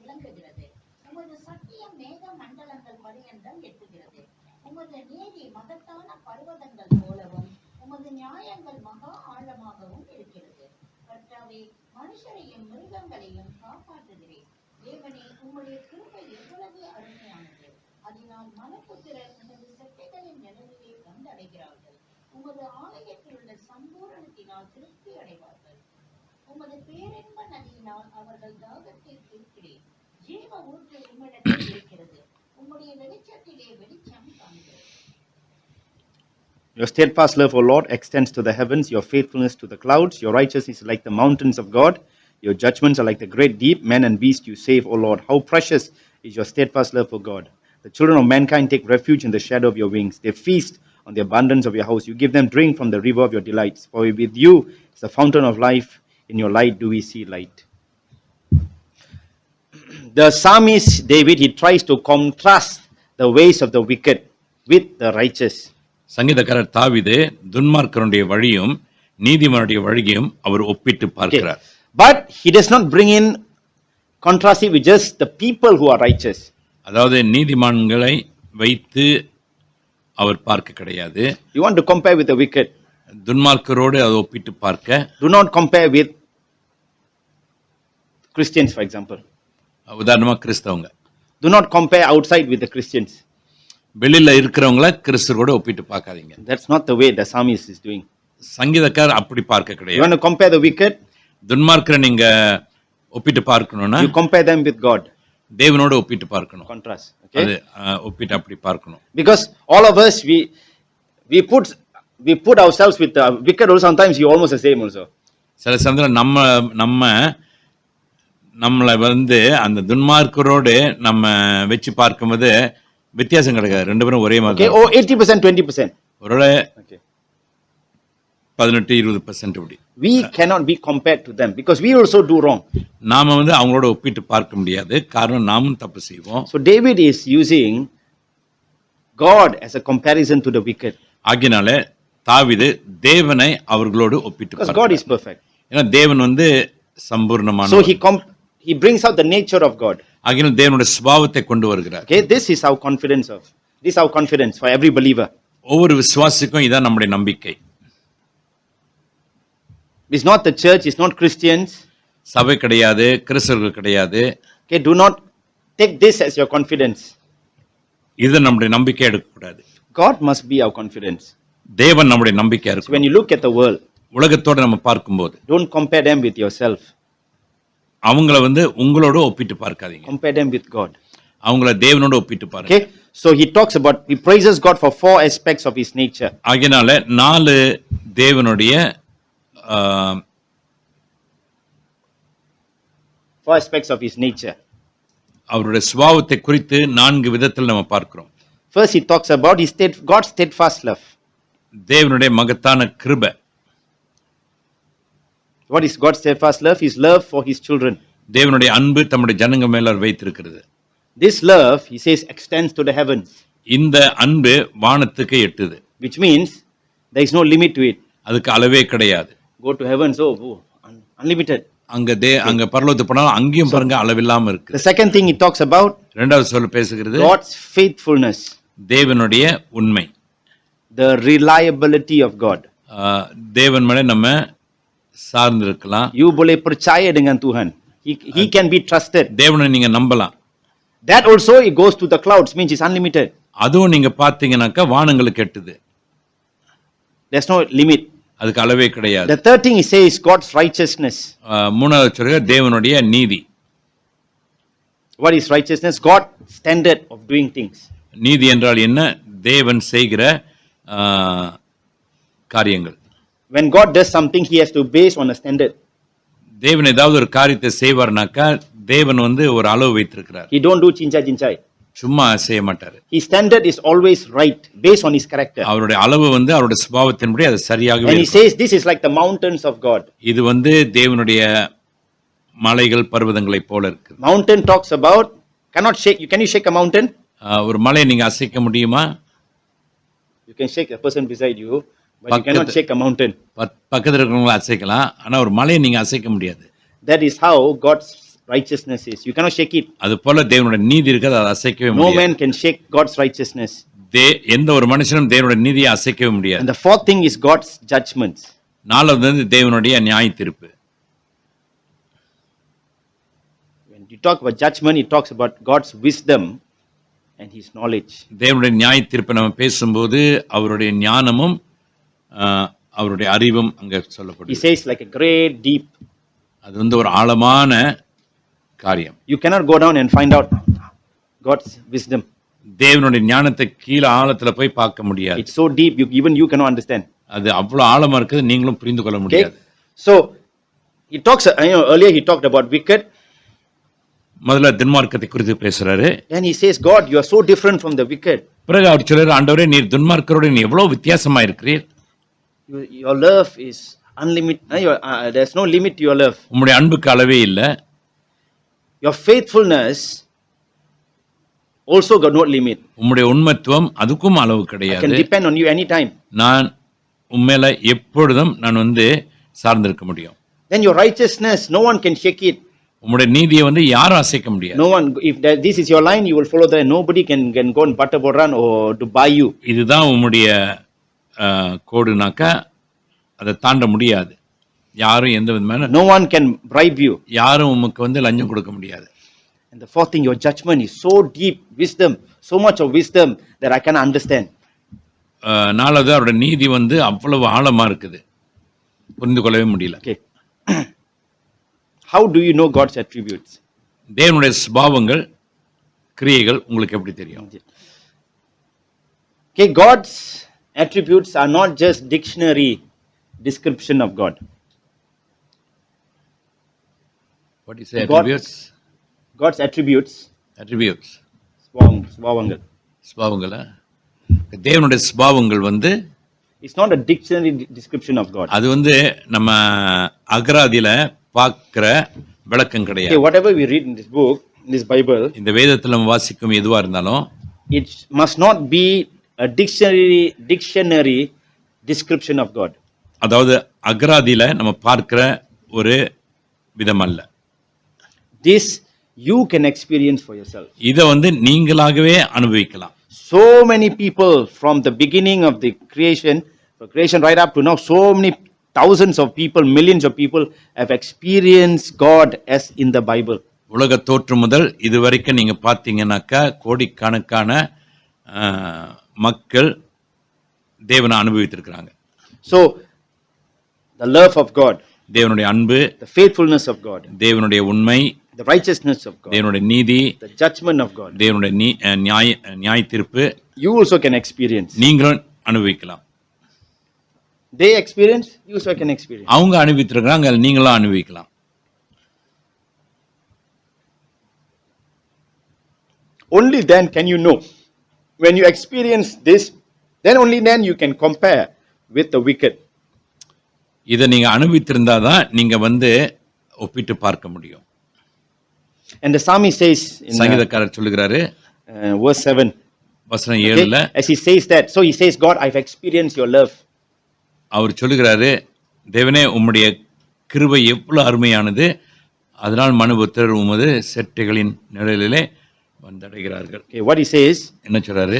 விளங்குகிறது. உமது சத்தியம் மேக மண்டலங்கள் பரியந்தம் எட்டுகிறது. உமது நீதி மகத்தான பர்வதங்கள் போலவும் உமது நியாயங்கள் மகா ஆழமாகவும் இருக்கிறது. கர்த்தாவே, மனுஷரையும் மிருகங்களையும் காப்பாற்றுகிறேன். தேவனே, உம்முடைய கிருபை எவ்வளவு அருமையானது. அதனால் மனப்புத்திரர் உமது செட்டைகளின் நிழலிலே வந்தடைகிறார்கள். உமது ஆலயத்தில் உள்ள சம்பூரணத்தினால் திருப்தி அடைவார்கள். உமது பேரின்ப நதியினால் அவர்கள் தாகத்தை தீர்க்கிறேன். ஜீவ ஊற்று உம்மிடத்தில் இருக்கிறது. உம்முடைய வெளிச்சத்திலே வெளிச்சம் காண்கிறேன். Your steadfast love, O Lord, extends to the heavens, your faithfulness to the clouds. Your righteousness is like the mountains of God. Your judgments are like the great deep. Man and beast you save, O Lord. How precious is your steadfast love, O God. The children of mankind take refuge in the shadow of your wings. They feast on the abundance of your house. You give them drink from the river of your delights. For with you is the fountain of life. In your light do we see light. The psalmist David, he tries to contrast the ways of the wicked with the righteous. சங்கீதக்காரர் தாவீது துன்மார்க்கருடைய வழியும் நீதிமானுடைய வழியையும் அவர் ஒப்பிட்டு பார்க்கிறார். But he does not bring in contrast with just the people who are righteous. அதாவது நீதிமான்களை வைத்து அவர் பார்க்க கிடையாது. You want to compare with the wicked. துன்மார்க்கரோடு அதை ஒப்பிட்டு பார்க்க. Do not compare with Christians, for example. உதாரணமா கிறிஸ்தவங்க. Do not compare outside with the Christians. வெளியில இருக்கிறவங்கள கிறிஸ்தவரோட ஒப்பிட்டு பார்க்காதீங்க. That's not the way the psalmist is doing. சங்கீதக்காரர் அப்படி பார்க்க கிடையாது. You want to compare the wicked? துன்மார்க்கரை நீங்க ஒப்பிட்டு பார்க்கணும்னா you compare them with God. தேவனோட ஒப்பிட்டு பார்க்கணும். Contrast. Okay? அது ஒப்பிட்டு அப்படி பார்க்கணும். Because all of us we put ourselves with the wicked also. Sometimes you almost the same also. சில சமயத்துல நம்மளை வந்து அந்த துன்மார்க்கரோடு நம்ம வச்சு பார்க்கும்போது வித்தியாசம் கிடைக்காது. ரெண்டு பேரும் ஒரே மாதிரி. Okay, 80% 20%. ஒருவேளை Okay. 18-20% அப்படி. We cannot be compared to them because we also do wrong. நாம வந்து அவங்களோட ஒப்பிட்டு பார்க்க முடியாது. காரணம் நாமும் தப்பு செய்வோம். So David is using God as a comparison to the wicked. ஆகினால தாவீது தேவனை அவர்களோடு ஒப்பிட்டு Because God is perfect. ஏன்னா தேவன் வந்து சம்பூர்ணமான. So he brings out the nature of God. ஆகினால் தேவனுடைய சுபாவத்தை கொண்டு வருகிறார். Okay, this is our confidence for every believer. ஒவ்வொரு விசுவாசிக்கும் இதான் நம்முடைய நம்பிக்கை. It's not the church, it's not Christians. சபை கிடையாது, கிறிஸ்தவர்கள் கிடையாது. Okay, do not take this as your confidence. இது நம்முடைய நம்பிக்கை எடுக்க கூடாது. God must be our confidence. தேவன் நம்முடைய நம்பிக்கையா So இருக்கு. when you look at the world, உலகத்தோட நம்ம பார்க்கும்போது don't compare them with yourself. அவங்கள வந்து உங்களோட ஒப்பிட்டு பார்க்காதீங்க. Compare them with God. அவங்கள தேவனோட ஒப்பிட்டு பாருங்க. Okay, so he praises God for 4 aspects of his nature. ஆகையால 4 தேவனுடைய 4 aspects of his nature. அவருடைய சுபாவத்தை குறித்து 4 விதத்தில் நம்ம பார்க்கிறோம். First, he talks about God's steadfast love. தேவனுடைய மகத்தான கிருபை. What is God's steadfast love? His love for his children. தேவனுடைய அன்பு தம்முடைய ஜனங்க மேல வைத்திருக்கிறது. This love, he says, extends to the heavens. இந்த அன்பு வானத்துக்கு எட்டுது. Which means there is no limit to it. அதுக்கு அளவே கிடையாது. Go to heavens, unlimited. அங்க பரலோகத்துக்கு போனாலும் அங்கேயும் பாருங்க அளவில்லாம இருக்கு. The second thing he talks about, இரண்டாவது சொல்ல பேசுகிறது God's faithfulness. தேவனுடைய உண்மை. The reliability of God. தேவன் மேல நம்ம சார்ந்து இருக்கலாம். You boleh percaya dengan Tuhan. He can be trusted. தேவனை நீங்க நம்பலாம். That also it goes to the clouds, means it's unlimited. அதுவும் நீங்க பாத்தீங்கன்னாக்கா வானங்களுக்கு எட்டுது. There's no limit. அதுக்கு அளவே கிடையாது. The third thing he says God's righteousness. மூணாவது சொல்ற தேவனுடைய நீதி. What is righteousness? God's standard of doing things. நீதி என்றால் என்ன? தேவன் செய்கிற காரியங்கள். When God does something, he has to base on a standard. தேவன் ஏதாவது ஒரு காரியத்தை செய்வார்னாக்கா தேவன் வந்து ஒரு அளவு வைத்திருக்கிறார். He don't do chincha. சும்மா செய்ய மாட்டாரு. His standard is always right, based on his character. அவருடைய அளவு வந்து அவருடைய சுபாவத்தின்படி அது சரியாகவே And he says this is like the mountains of God. இது வந்து தேவனுடைய மலைகள் பர்வதங்களை போல இருக்கு. Mountain talks about cannot shake. Can you shake a mountain? ஒரு மலையை நீங்க அசைக்க முடியுமா? You can shake a person beside you, but you cannot shake a mountain. பக்கத்துல இருக்கிறவங்களை அசைக்கலாம், ஆனா ஒரு மலையை நீங்க அசைக்க முடியாது. That is how God's righteousness is. You cannot shake it. அது போல தேவனுடைய நீதி இருக்குது, அதை அசைக்கவே முடியாது. No man can shake God's righteousness. எந்த ஒரு மனுஷனும் தேவனுடைய நீதியை அசைக்கவே முடியாது. And the fourth thing is God's judgments. நாலாவது வந்து தேவனுடைய நியாய தீர்ப்பு. When you talk about judgment, it talks about God's wisdom and his knowledge. தேவனுடைய நியாய தீர்ப்பை நம்ம பேசும்போது அவருடைய ஞானமும் அவருடைய அறிவும் அங்க He சொல்லப்படுது. says like a great deep. அது வந்து ஒரு ஆழமான காரியம். You cannot go down and find out God's wisdom. தேவனுடைய ஞானத்தை கீழே ஆழத்துல போய் பார்க்க முடியாது. It's so deep, even you cannot understand. அது அவ்வளவு ஆழமா இருக்குது, நீங்களும் புரிந்து கொள்ள Okay? முடியாது. So he talks, earlier he talked about wicked. முதல்ல துன்மார்க்கத்தை குறித்து பேசுறாரு. Then he says, God, you are so different from the wicked. பிறகு அவர் சொல்றாரு, ஆண்டவரே நீர் துன்மார்க்கரோடு நீ எவ்வளவு வித்தியாசமா இருக்கிறீர். Your love is unlimited. There's no limit to your love. உம்முடைய அன்புக்கு அளவே இல்லை. Your faithfulness also got no limit. உம்முடைய உண்மைத்துவம் அதுக்கும் அளவு I can கிடையாது. depend on you anytime. நான் உண்மையில எப்பொழுதும் நான் வந்து சார்ந்திருக்க முடியும். Then your righteousness, no one can shake it. உம்முடைய நீதியை வந்து யாரும் அசைக்க முடியாது. No one, if this is your line, you will follow that. Nobody can go and butter boran or to buy you. இதுதான் உம்முடைய கோடுனாக்கா அதை தாண்ட முடியாது. யாரும் எந்த விதமான No one can bribe you. யாரும் உமக்கு வந்து லஞ்சம் கொடுக்க முடியாது. And the fourth thing, your judgment is so deep, wisdom, so much of wisdom that I cannot understand. நாலாவது அவருடைய நீதி வந்து அவ்வளவு ஆழமா இருக்குது, புரிந்து கொள்ளவே முடியல. Okay. How do you know God's attributes? தேவனுடைய சுபாவங்கள் கிரியைகள் உங்களுக்கு எப்படி தெரியும்? Okay, God's attributes are not just dictionary description of God. What is attributes? God's attributes, Attributes. ஸ்வபாவங்கள். சுபாவங்களா? தேவனுடைய சுபாவங்கள் வந்து It's not a dictionary description of God. அது வந்து நம்ம அகராதியில பார்க்கிற விளக்கம் Okay, கிடையாது. whatever we read in this book, in this Bible, இந்த வேதத்துல நம்ம வாசிக்கும் எதுவா இருந்தாலும் it must not be a dictionary description of God. அதாவது அகராதியில நம்ம பார்க்கிற ஒரு விதம் அல்ல. This you can experience for yourself. இதை வந்து நீங்களாகவே அனுபவிக்கலாம். So many people from the beginning of the creation right up to now, so many thousands of people, millions of people have experienced God as in the Bible. உலக தோற்று முதல் இதுவரைக்கும் நீங்க பார்த்தீங்கன்னாக்கா கோடிக்கணக்கான மக்கள் தேவனை அனுபவித்திருக்கிறாங்க. So the love of God, தேவனுடைய அன்பு, the faithfulness of God, தேவனுடைய உண்மை, the righteousness of God, தேவனுடைய நீதி, the judgment of God, தேவனுடைய நியாய தீர்ப்பு you also can experience. நீங்களும் அனுபவிக்கலாம். They experience, you also can experience. அவங்க அனுபவித்திருக்கிறாங்க, நீங்களும் அனுபவிக்கலாம். Only then can you know. When you experience this, then only then you can compare with the wicked. இதை நீங்க அனுபவித்திருந்தாதான் நீங்க வந்து ஒப்பிட்டு பார்க்க முடியும். And the psalmist says in சங்கீதக்காரர் சொல்லுகிறாரு verse 7, வசனம் okay, 7ல as he says that, so he says, God, I've experienced your love. அவர் சொல்லுகிறாரு, தேவனே உம்முடைய கிருபை எவ்வளவு அருமையானது, அதனால் மனுபுத்திரர் உமது செட்டைகளின் நிழலிலே வந்தடைகிறார்கள். Okay, what he says, என்ன சொல்றாரு?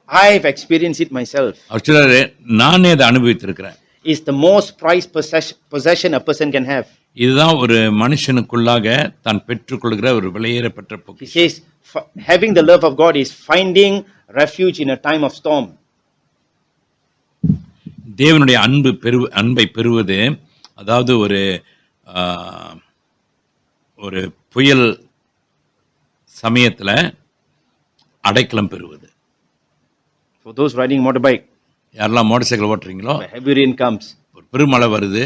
I've experienced it myself. அவர் சொல்றாரு, நானே அதை அனுபவித்திருக்கிறேன். It's the most prized possession a person can have. இதுதான் ஒரு மனுஷனுக்குள்ளாக தான் பெற்றுக்கொள்கிற ஒரு விலையேறப்பட்ட He பொக்கிஷம். says, having the love of God is finding refuge in a time of storm. தேவனுடைய அன்பை பெறுவது, அதாவது ஒரு புயல் சமயத்துல அடைக்கலம் பெறுவது. For those riding motorbike, யாரெல்லாம் மோட்டார் சைக்கிள் ஓட்டுறீங்களோ, heavy rain comes, ஒரு பெருமழை வருது,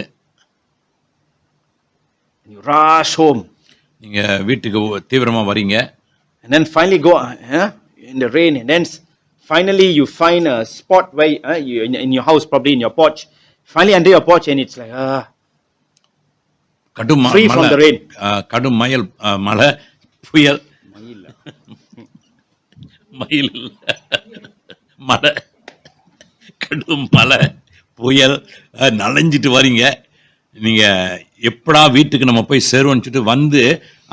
and you rush home, நீங்க வீட்டுக்கு தீவிரமா வரீங்க, and then finally go in the rain, and then finally you find a spot where you, in your house, probably in your porch, finally under your porch, and it's like கடும் free from the rain. கடும் மழை புயல் மயில் மழை கடும் மழை புயல் நனைஞ்சிட்டு வரீங்க. நீங்க எப்படா வீட்டுக்கு நம்ம போய் சேருவோம்னு வந்து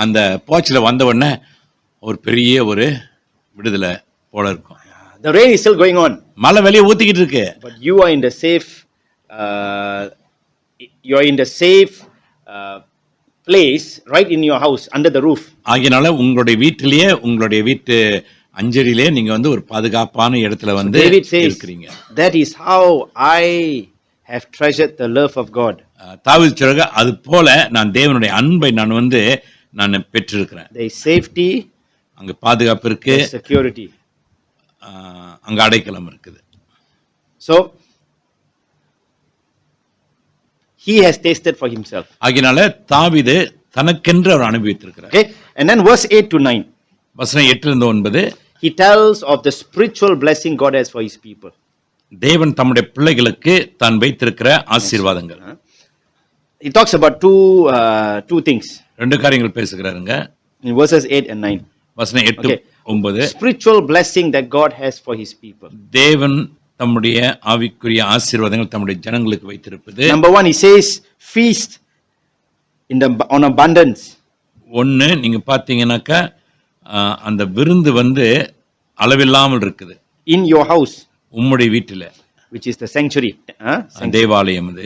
அந்த போச்சில் வந்த உடனே ஒரு பெரிய ஒரு விடுதலை போல இருக்கும். The rain is still going on. மழை வெளியே ஊத்திக்கிட்டு இருக்கு. But you are in the safe, you are in the safe place right in your house, under the roof. ஆகையினால உங்களுடைய வீட்டிலேயே உங்களுடைய வீட்டு அஞ்சலிலே நீங்க வந்து ஒரு பாதுகாப்பான இடத்துல வந்து David says, இருக்கிறீங்க. that is how I have treasured the love of God. தாவீது சொல்றாங்க, அது போல நான் தேவனுடைய அன்பை நான் பெற்றிருக்கிறேன். There is safety, அங்க பாதுகாப்பு இருக்கு, there is security. அங்க அடைக்கலம் இருக்குது. So he has tasted for himself. ஆகையினால தாவீது தனக்கென்று அவர் அனுபவித்திருக்கிறார். Okay, and then verse 8 to 9. வசனம் 8-9 he tells of the spiritual blessing God has for his people. தேவன் தம்முடைய பிள்ளைகளுக்கு தான் வைத்திருக்கிற ஆசீர்வாதங்கள். He talks about two things. ரெண்டு காரியங்கள் பேசுகிறாருங்க. In verses 8 and 9. வசனம் 8-9. Spiritual blessing that God has for his people. தேவன் தம்முடைய ஆவிக்குரிய ஆசீர்வாதங்கள் தம்முடைய ஜனங்களுக்கு வைத்திருப்பது. Number 1, he says feast on abundance. ஒன்னு நீங்க பாத்தீங்கன்னாக்கா அந்த விருந்து வந்து அளவில்லாமல் இருக்குது. In your house, உம்முடைய வீட்டில, which is the sanctuary. தேவாலயம் அது.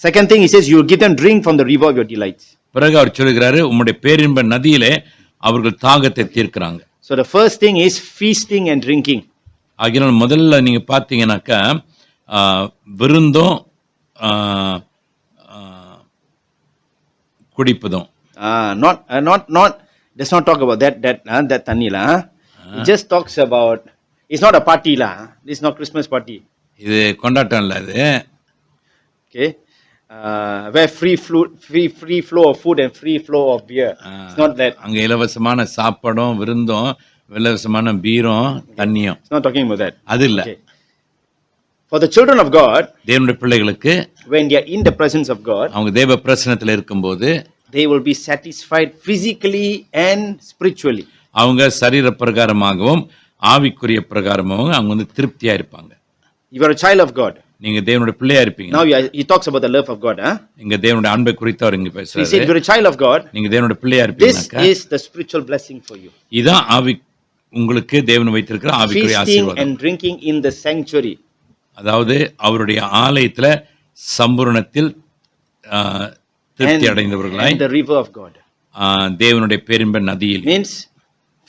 Second thing, he says you will give them drink from the river of your delights. பிறகு அவர் சொல்கிறாரு, உம்முடைய பேரின்ப நதியிலே அவர்கள் தாகத்தை தீர்க்கிறாங்க. So the first thing is feasting and drinking. ஆகையால் முதல்ல நீங்க பாத்தீங்கன்னாக்கா விருந்தும் குடிப்பதும். Not does not talk about that tannila. It just talks about, it's not a party la. This is not Christmas party. இது கொண்டாட்டம் இல்ல இது. Okay, where free flow of food and free flow of beer. It's not that. அங்க இலவசமான சாப்பாடும் விருந்தும் இலவசமான பீரும் தண்ணியும். It's not talking about that. அது இல்ல. Okay. For the children of God, தேவனுடைய பிள்ளைகளுக்கு, when they are in the presence of God, அவங்க தேவ பிரசன்னத்தில் இருக்கும்போது they will be satisfied physically and spiritually. அவங்க சரீர பிரகாரமாகவும் ஆவிக்குரிய பிரகாரமாகவும் அவங்க வந்து திருப்தியா இருப்பாங்க. You are a child of God. நீங்க தேவனுடைய பிள்ளையா இருப்பீங்க. Now he talks about the love of God, இங்க தேவனுடைய அன்பை குறித்து அவர் இங்க பேசுறாரு. He said you are a child of God. நீங்க தேவனுடைய பிள்ளையா இருப்பீங்கனாக்கா, this is the spiritual blessing for you. இதான் ஆவி உங்களுக்கு தேவன் வைத்திருக்கிற ஆவிக்குரிய ஆசீர்வாதம். Feasting and drinking in the sanctuary. அதாவது அவருடைய ஆலயத்துல சம்பூரணத்தில் திருப்தி அடைந்தவர்களாய், and the river of God. தேவனுடைய பேரின்ப நதியில். Means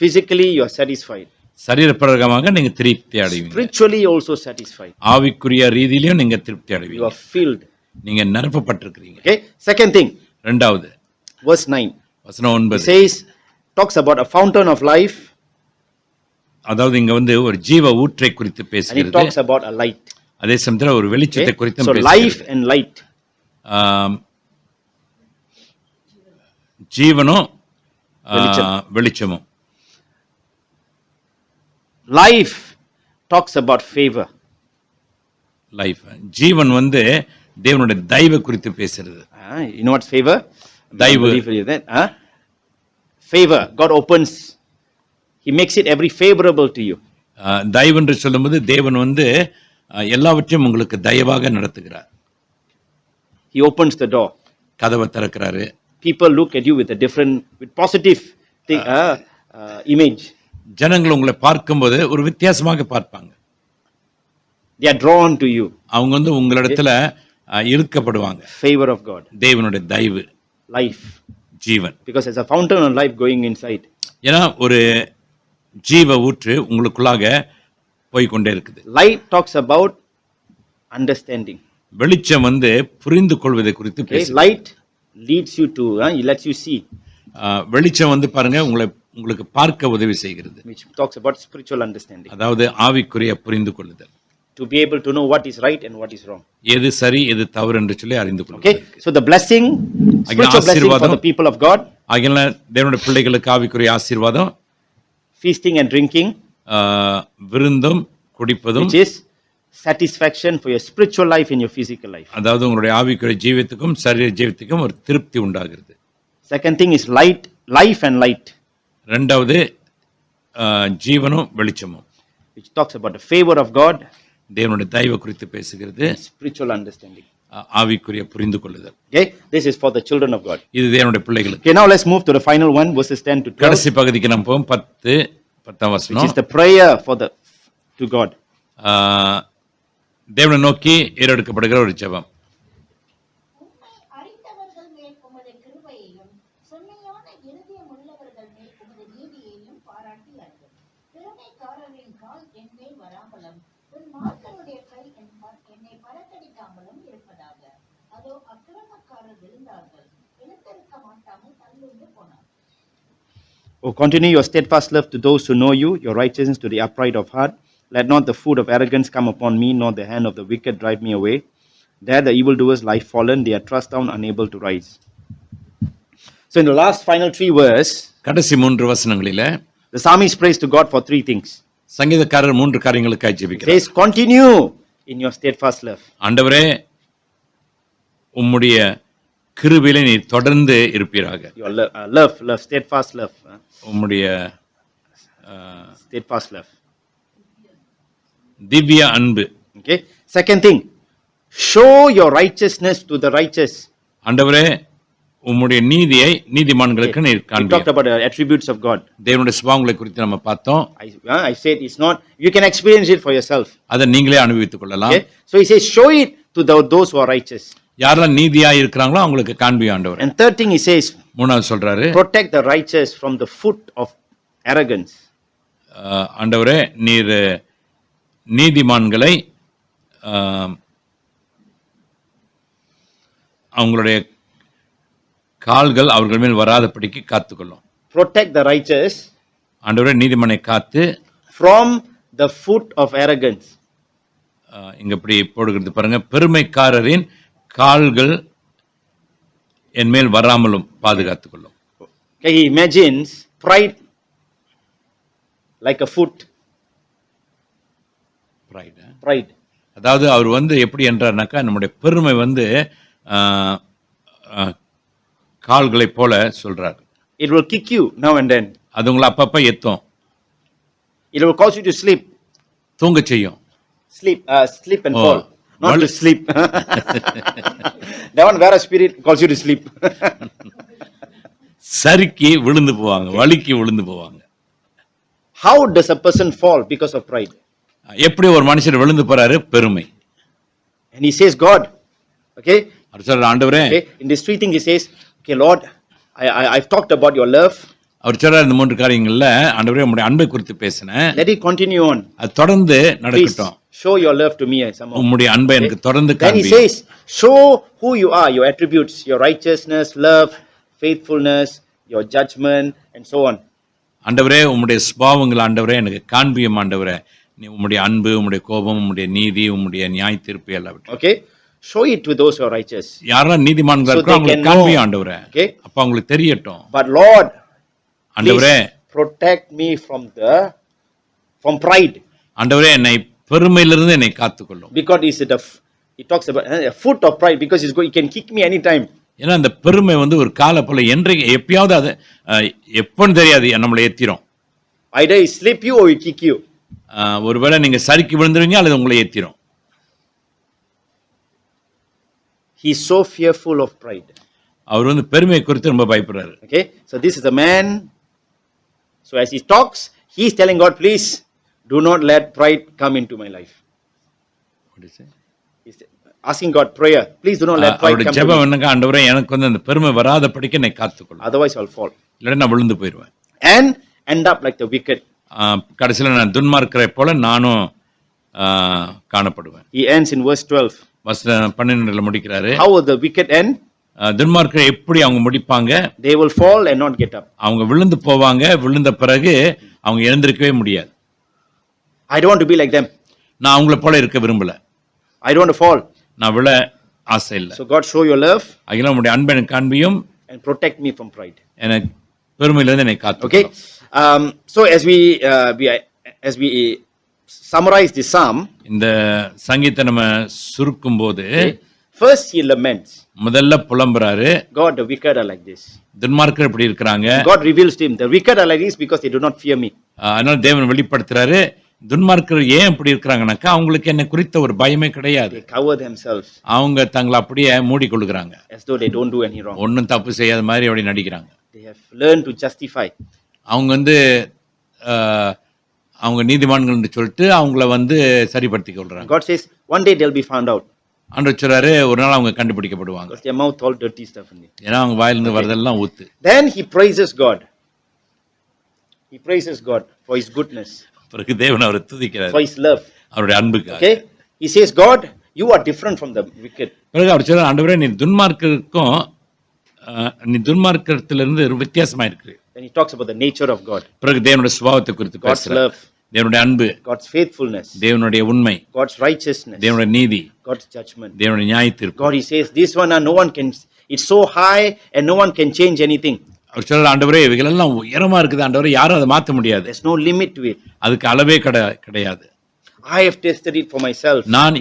physically you are satisfied. சரீர பிரகாரமாக நீங்க திருப்தி அடைவீங்க. Spiritually also satisfied. ஆவிக்குரிய ரீதியிலும் நீங்க திருப்தி அடைவீங்க. You are filled. நீங்க நிரப்பப்பட்டிருக்கிறீங்க. Okay, second thing. இரண்டாவது verse 9. வசனம் 9. It says, talks about a fountain of life. அதாவது இங்க வந்து ஒரு ஜீவ ஊற்றை குறித்து பேசுகிறது. And it talks about a light. அதே சமயத்துல ஒரு வெளிச்சத்தை குறித்து பேசுகிறது. So life and light. ஜீவனும் வெளிச்சமும். Life talks about favor. Life, ஜீவன் வந்து தேவனுடைய தயவு குறித்து பேசுறது. You know what's favor? தயவு. Favor, God opens, he makes it every favorable to you. தயவு என்று சொல்லும்போது தேவன் வந்து எல்லாவற்றையும் உங்களுக்கு தயவாக நடத்துகிறார். He opens the door. கதவை திறக்கிறாரு. People look at you with a different, with positive image. ஜனங்கள் உங்களை பார்க்கும்போது ஒரு வித்தியாசமாக பார்ப்பாங்க. They are drawn to you. அவங்க வந்து உங்களிடத்துல இழுக்கப்படுவாங்க. Favor of God. தேவனுடைய தயவு. Life. Jeevan. Because there's a fountain of life going inside. ஏன்னா ஒரு ஜீவ ஊற்று உங்களுக்குள்ளாக போய் கொண்டே இருக்குது. Light talks about understanding. வெளிச்சம் வந்து புரிந்து கொள்வதை குறித்து பேசுது. Light leads you to, it lets you see. வெளிச்சம் வந்து பாருங்க உங்களுக்கு பார்க்க உதவி செய்கிறது. Which talks about spiritual understanding. அதாவது ஆவிக்குரிய புரிந்து கொள்ளுதல். To be able to know what is right and what is wrong. எது சரி எது தவறு என்று சொல்லி அறிந்து கொள்ளுங்கள். Okay, so the blessing, spiritual blessing for the people of God. ஆகையால தேவனுடைய பிள்ளைகளுக்கு ஆவிக்குரிய ஆசீர்வாதம். Feasting and drinking. விருந்தும் குடிப்பதும். Which is satisfaction for your spiritual life and your physical life. அதாவது உங்களுடைய ஆவிக்குரிய ஜீவியத்துக்கும் சரீர ஜீவியத்துக்கும் ஒரு திருப்தி உண்டாகிறது. Second thing is life and light. இரண்டாவது ஜீவனும் வெளிச்சமும். Which talks about the favor of God. தேவனுடைய தயவு குறித்து பேசுகிறது. Spiritual understanding. ஆவிக்குரிய புரிந்து கொள்ளுதல். Okay, this is for the children of God. இது தேவனுடைய பிள்ளைகளுக்கு. Okay, now let's move to the final one, verses 10 to 12. கடைசி பகுதிக்கு நாம் போவோம். 10 வசனம். Which is the prayer to God. தேவனை நோக்கி ஏறெடுக்கப்படுகிற ஒரு ஜெபம். உம்மை அறிந்தவர்கள் மேல் உமது கிருபையையும் வராமலும் உன் மார்க்கருடைய கை என்னை பறக்கடிக்காமலும் இருப்பதாக. அதோ அக்கிரமக்காரர் விழுந்தார்கள், எழுந்திருக்க மாட்டாமல் தள்ளுண்டு போனார். Oh, continue your steadfast love to those who know you, your righteousness to the upright of heart. Let not the foot of arrogance come upon me, nor the hand of the wicked drive me away. There the evildoers lie fallen, they are thrust down, unable to rise. So in the last final 3 verse, கடைசி 3 வசனங்களிலே the psalmist prays to God for 3 things. சங்கீதக்காரர் 3 காரியங்களுக்காக He ஜெபிக்கிறார். says, continue in your steadfast love. ஆண்டவரே உம்முடைய கிருபையிலே நீர் தொடர்ந்து இருப்பீராக. Your love, steadfast love. உம்முடைய Steadfast love. திவ்ய அன்பு. Okay. Second thing, show your righteousness to the righteous. ஆண்டவரே உம்முடைய நீதியை நீதிமான்களுக்கு நீர் We talked காண்பீர். about the attributes of God. தேவனுடைய சுபாவங்களை குறித்து நம்ம பார்த்தோம். I said it's not, you can experience it for yourself. அதை நீங்களே அனுபவித்துக் கொள்ளலாம். Okay. So he says, show it to those who are righteous. யாரெல்லாம் நீதியா இருக்கிறாங்களோ அவங்களுக்கு காண்பி ஆண்டவர். And third thing he says, மூணாவது சொல்றாரு, protect the righteous from the foot of arrogance. ஆண்டவரே நீர் நீதிமான்களை அவங்களுடைய கால்கள் அவர்கள் மேல் வராதபடிக்கு காத்துக்கொள்ளும். Protect the righteous ஆண்டவரே நீதிமானை காத்து from the foot of arrogance. இங்க இப்படி போடுகிறது பாருங்க, பெருமைக்காரரின் கால்கள் என் மேல் வராமலும் பாதுகாத்துக் கொள்ளும். Okay, he imagines pride like a foot. Pride. அதாவது அவர் எப்படி என்றார்னாக்கா, நம்முடைய பெருமை கால்களை போல சொல்றார். It will kick you now and then. அது உங்களை அப்பப்ப எத்தும். It will cause you to sleep. தூங்க செய்யும். Sleep and fall. Not to sleep. That one where a spirit calls you to sleep. சறுக்கி விழுந்து போவாங்க, வலிக்கு விழுந்து போவாங்க. How does a person fall because of pride? எப்படி ஒரு மனுஷன் விழுந்து போறாரு? பெருமை. And he says, God, okay? அவர் சொல்றார், ஆண்டவரே, okay, in this 3 things he says, okay, Lord, I've talked about your love. அவர் சொல்றார், இந்த 3 காரியங்கள்ல ஆண்டவரே உம்முடைய அன்பை குறித்து பேசினேன். Let it continue on. அது தொடர்ந்து நடக்கட்டும். Show your love to me somehow. உம்முடைய அன்பை எனக்கு தொடர்ந்து Then he காண்பி. says, show who you are, your attributes, your righteousness, love, faithfulness, your judgment, and so on. ஆண்டவரே உம்முடைய சுபாவங்கள் ஆண்டவரே எனக்கு காண்பியும் ஆண்டவரே, நீ உம்முடைய அன்பு, உம்முடைய கோபம், உம்முடைய நீதி, உம்முடைய நியாய தீர்ப்பு எல்லாம். Okay, show it to those who are righteous. யாரெல்லாம் நீதிமான்களா இருக்கோ அவங்களுக்கு காண்பியும் ஆண்டவரே. Okay, அப்ப அவங்களுக்கு தெரியட்டும். but Lord, ஆண்டவரே, protect me from pride. ஆண்டவரே என்னை பெருமையிலிருந்து என்னை காத்துக்கொள்ளும். Because he talks about a foot of pride, because he can kick me anytime. ஏன்னா அந்த பெருமை ஒரு கால போல என்றைக்கு எப்பயாவது அது எப்பன்னு தெரியாது நம்மளை ஏத்திரும். Either he slip you or he kick you. ஒருவேளை நீங்க சறுக்கி விழுந்துருவீங்க அல்லது உங்களை ஏத்திரும். He is so fearful of pride. அவர் பெருமையை குறித்து ரொம்ப பயப்படுறாரு. Okay, so this is a man. So as he talks, he is telling God, please do not let pride come into my life. What is it? He's asking God prayer, please do not let pride come. ஜெபம் என்னங்க, ஆண்டவரே எனக்கு அந்த பெருமை வராதபடிக்கு என்னை காத்துக்கொள்ளும். Otherwise I will fall. இல்லைன்னா நான் விழுந்து போயிடுவேன். And end up like the wicked. கடைசியில் நான் துன்மார்க்கரை போல நானும் காணப்படுவேன். He ends in verse 12. வசனம் 12ல முடிக்கிறாரு. How will the wicked end? துன்மார்க்கரை எப்படி அவங்க முடிப்பாங்க? They will fall and not get up. அவங்க விழுந்து போவாங்க, விழுந்த பிறகு அவங்க எழுந்திருக்கவே முடியாது. I don't want to be like them. நான் அவங்கள போல இருக்க விரும்பல. I don't want to fall. நான் விழ ஆசை இல்லை. So God, show your love. அகில உம்முடைய அன்பை எனக்கு காண்பியும், and protect me from pride. எனக்கு பெருமையிலிருந்து என்னை காத்து. Okay, so as we summarize the psalm, இந்த சங்கீதத்தை நம்ம சுருக்கும் போது, first he laments. முதல்ல புலம்புறாரு, God, the wicked are like this. துன்மார்க்கர் இப்படி இருக்காங்க. God reveals to him, the wicked are like this because they do not fear me. அதனால தேவன் வெளிப்படுத்துறாரு, துன்மார்க்கர் ஏன் இப்படி இருக்காங்கனாக்கா அவங்களுக்கு என்ன குறித்த ஒரு பயமே கிடையாது. They cover themselves. அவங்க தங்களை அப்படியே மூடிக்கொள்ளுகிறாங்க. As though they don't do any wrong. ஒன்னும் தப்பு செய்யாத மாதிரி அப்படி நடிக்கிறாங்க. They have learned to justify. அவங்க அவங்க நீதிமான்கள் என்று சொல்லிட்டு அவங்கள சரிப்படுத்திக் கொள்றாங்க. God says one day they'll be found out. ஆண்டவர் சொல்றாரு, ஒரு நாள் அவங்க கண்டுபிடிக்கப்படுவாங்க. Because their mouth all dirty stuff in it. ஏன்னா அவங்க வாயிலிருந்து வரதெல்லாம் ஊத்து. Then he praises God. He praises God for his goodness. பிறகு தேவன் அவரை துதிக்கிறார் for his love. அவருடைய அன்புக்காக. Okay? He says, God, you are different from the wicked. பிறகு அவர் சொல்றார், ஆண்டவரே நீ துன்மார்க்கருக்கும் நீ துன்மார்க்கத்திலிருந்து வித்தியாசமா இருக்கு. Then he talks about the nature of God. பிறகு தேவனுடைய சுபாவத்தை குறித்து God's பேசுறார். love, தேவனுடைய அன்பு, God's faithfulness, தேவனுடைய உண்மை, God's righteousness, தேவனுடைய நீதி, God's judgment. தேவனுடைய நியாயத்தீர்ப்பு. God, he says, this one, no one can, it's so high and no one can change anything. அவர் சொல்றார், ஆண்டவரே இவைகள் எல்லாம் உயரமா இருக்குது ஆண்டவரே, யாரும் அதை மாற்ற முடியாது. There's no limit to it. அதுக்கு அளவே கிடையாது. I have tasted it for myself. நான்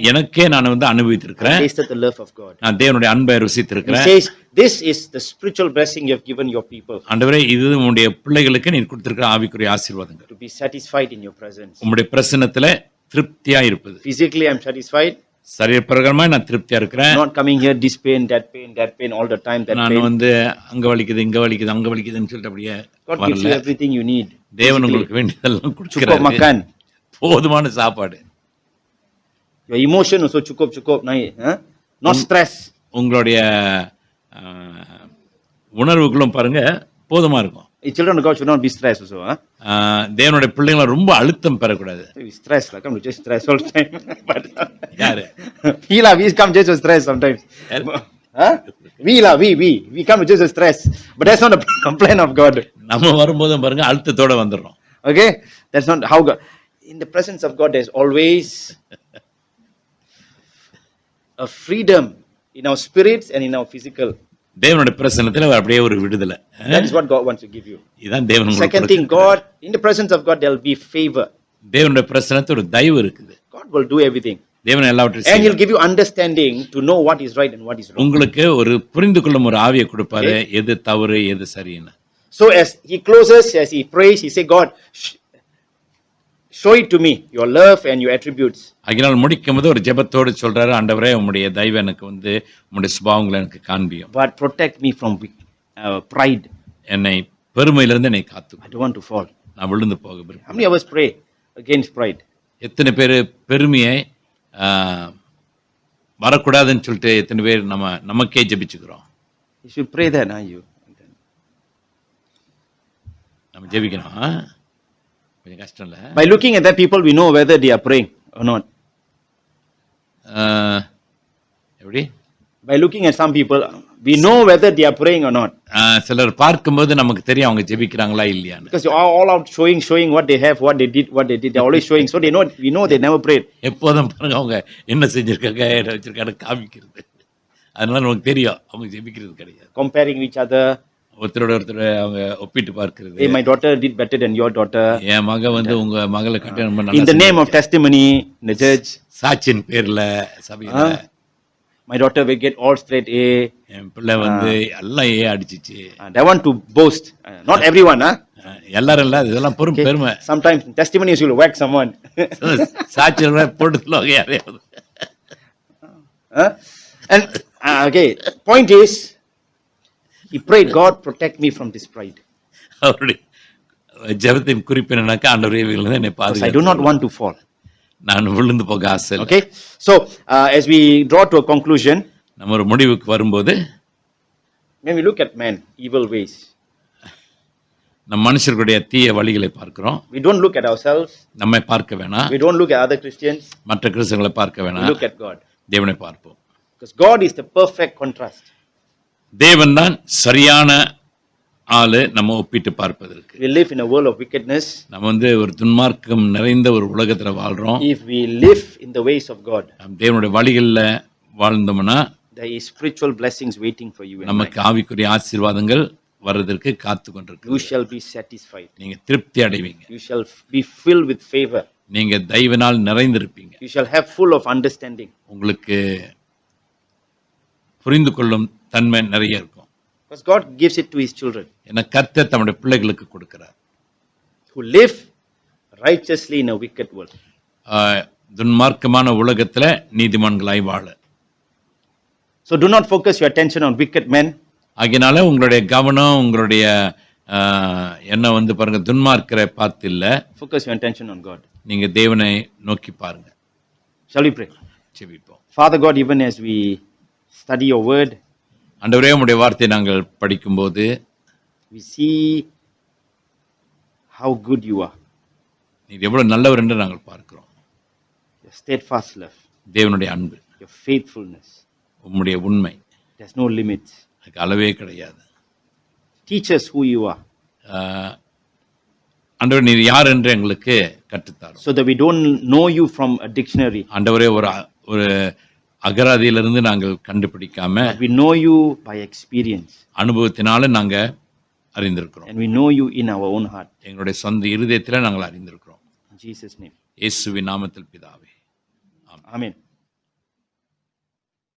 வந்து I அனுபவித்திருக்கிறேன். tasted the love of God. நான் தேவனுடைய அன்பை He ருசித்திருக்கிறேன். says, this is the spiritual blessing you have given your people. ஆண்டவரே இது உம்முடைய பிள்ளைகளுக்கு நீ கொடுத்திருக்கிற ஆவிக்குரிய ஆசீர்வாதங்கள். To be satisfied in your presence. உம்முடைய பிரசன்னத்திலே திருப்தியா இருப்பது. Physically, I'm satisfied. சரீரப்பிரகாரமா நான் திருப்தியா இருக்கிறேன். Not coming here, this pain, that pain, all the time, that நான் pain. வந்து அங்க வலிக்குது, இங்க வலிக்குது, அங்க வலிக்குதுன்னு சொல்லிட்டு அப்படியே God gives you வரல. everything you need. தேவன் உங்களுக்கு வேண்டியதெல்லாம் Cukup கொடுக்கிறார். makan. போதுமான சாப்பாடு. Your emotion also cukup, naik. Not stress. உங்களுடைய உணர்வுகளும் பாருங்க போதுமா இருக்கும். Children of God should not be stressed also. தேவனுடைய பிள்ளைங்களை ரொம்ப அழுத்தம் பெறக்கூடாது. Stress, like come to just stress all the time. But யாரு? we come just to stress sometimes. We come to just to stress. But that's not a plan of God. நம்ம வரும்போதும் பாருங்க அழுத்தத்தோட வந்துடுறோம். Okay? That's not how God. In the presence of God, there's always a freedom in our spirits and in our physical. தேவனுடைய பிரசன்னத்துல அப்படியே ஒரு விடுதலை. That is what God wants to give you. இதான் தேவன் உங்களுக்கு Second thing, God, in the presence of God, there will be favor. தேவனுடைய பிரசன்னத்துல ஒரு தயவு இருக்குது. God will do everything. தேவன் எல்லாவற்றையும் And He'll செய்வார். give you understanding to know what is right and what is wrong. உங்களுக்கு ஒரு புரிந்து கொள்ளும் ஒரு ஆவியை கொடுப்பாரு, எது தவறு எது சரின்னு. So as he closes, as he prays, he say, God, show it to me, your love and your attributes. அதனால் முடிக்கும் போது ஒரு ஜெபத்தோடு சொல்றாரு, ஆண்டவரே உம்முடைய தயவு எனக்கு வந்து உம்முடைய சுபாவங்களை எனக்கு காண்பியும். But protect me from pride. என்னை பெருமையிலிருந்து என்னை காத்து. I don't want to fall. நான் விழுந்து போக How விரும்புகிறேன். many of us pray against pride? எத்தனை பேர் பெருமையை வரக்கூடாதுன்னு சொல்லிட்டு எத்தனை பேர் நமக்கே ஜெபிச்சுக்கிறோம். You should pray that, you. நம்ம ஜெபிக்கணும். கொஞ்சம் கஷ்டம் இல்ல. By looking at that people, we know whether they are praying or not. எப்படி? By looking at some people, we know whether they are praying or not. சிலர் பார்க்கும்போது நமக்கு தெரியும் அவங்க ஜெபிக்கிறாங்களா இல்லையான்னு. Because they are all out showing what they have, what they did. They're always showing. So we know they never prayed. எப்போதும் பாருங்க அவங்க என்ன செஞ்சிருக்காங்க, என்ன வச்சிருக்காங்க காமிக்கிறது. அதனால நமக்கு தெரியும் அவங்க ஜெபிக்கிறது கிடையாது. Comparing each other. ஒருத்தரோட அவங்க ஒப்பிட்டு பார்க்கிறது. Hey, my daughter did better than your daughter. என் மக வந்து உங்க மகளை காட்ட ரொம்ப நல்லா. In the name of testimony in the church. சாட்சியின் பேர்ல சபையில. My daughter will get all straight A. என் பிள்ளை வந்து எல்லாம் ஏ அடிச்சிச்சு. They want to boast. Not everyone, எல்லாரும் இல்ல, இதெல்லாம் பெருமை. Sometimes testimonies will whack someone. சாட்சியில போட்டுலாம் யாரையாவது. And okay, point is, he prayed, God protect me from this pride. அவருடைய ஜெபத்தின் குறிப்பு என்னன்னாக்கா, ஆண்டவரே இவைகளிலிருந்து என்னை பாதுகாத்து. I do not want to fall. நான் விழுந்து போக ஆசை இல்லை. Okay, so as we draw to a conclusion, நம்ம ஒரு முடிவுக்கு வரும்போது, when we look at man, evil ways, நம்ம மனுஷர்களுடைய தீய வழிகளை பார்க்கிறோம். we don't look at ourselves. நம்மை பார்க்க வேணாம். We don't look at other Christians. மற்ற கிறிஸ்தவங்களை பார்க்க வேணாம். We look at God. தேவனை பார்ப்போம். Because God is the perfect contrast. தேவன் தான் சரியான ஆளு நம்ம ஒப்பிட்டு பார்ப்பதற்கு. We live in a world of wickedness. நம்ம வந்து ஒரு துன்மார்க்கம் நிறைந்த ஒரு உலகத்துல வாழ்றோம். If we live in the ways of God, நாம் தேவனுடைய வழிகளில் வாழ்ந்தோம்னா, there is spiritual blessings waiting for you. நமக்கு ஆவிக்குரிய ஆசீர்வாதங்கள் வர்றதற்கு காத்து கொண்டிருக்கு. You shall be satisfied. நீங்க திருப்தி அடைவீங்க. You shall be filled with favor. நீங்க தயவினால் நிறைந்திருப்பீங்க. You shall have full of understanding. உங்களுக்கு புரிந்து கொள்ளும் தன்மை நிறைய இருக்கும். Because God gives it to His children. ஏன்னா கர்த்தர் தம்முடைய பிள்ளைகளுக்கு கொடுக்கிறார். Who live righteously in a wicked world. துன்மார்க்கமான உலகத்துல நீதிமான்களாய் வாழ. So do not focus your attention on wicked men. ஆகையினால உங்களுடைய கவனம் உங்களுடைய என்ன வந்து பாருங்க துன்மார்க்கரை பார்த்து இல்ல. Focus your attention on God. நீங்க தேவனை நோக்கி பாருங்க. Shall we pray? ஜெபிப்போம். Father God, even as we study your word, ஆண்டவரே உம்முடைய வார்த்தையை நாங்கள் படிக்கும்போது we see how good you are. நீர் எவ்வளவு நல்லவர் என்று நாங்கள் பார்க்கிறோம். your steadfast love, தேவனுடைய அன்பு, your faithfulness. உம்முடைய உண்மை, There's no limits. அதுக்கு அளவே கிடையாது. Teach us who you are, ஆண்டவர் நீர் யார் என்று எங்களுக்கு கற்றுத்தாரும். so that we don't know you from a dictionary, ஆண்டவரே, ஒரு அகராதியிலிருந்து நாங்கள் கண்டுபிடிக்காம but we know you by experience, அனுபவத்தினால நாங்க அறிந்திருக்கிறோம். and we know you in our own heart. எங்களுடைய சொந்த இருதயத்தில நாங்கள் அறிந்திருக்கிறோம். In Jesus' name. இயேசுவின் நாமத்தில் பிதாவே. Amen.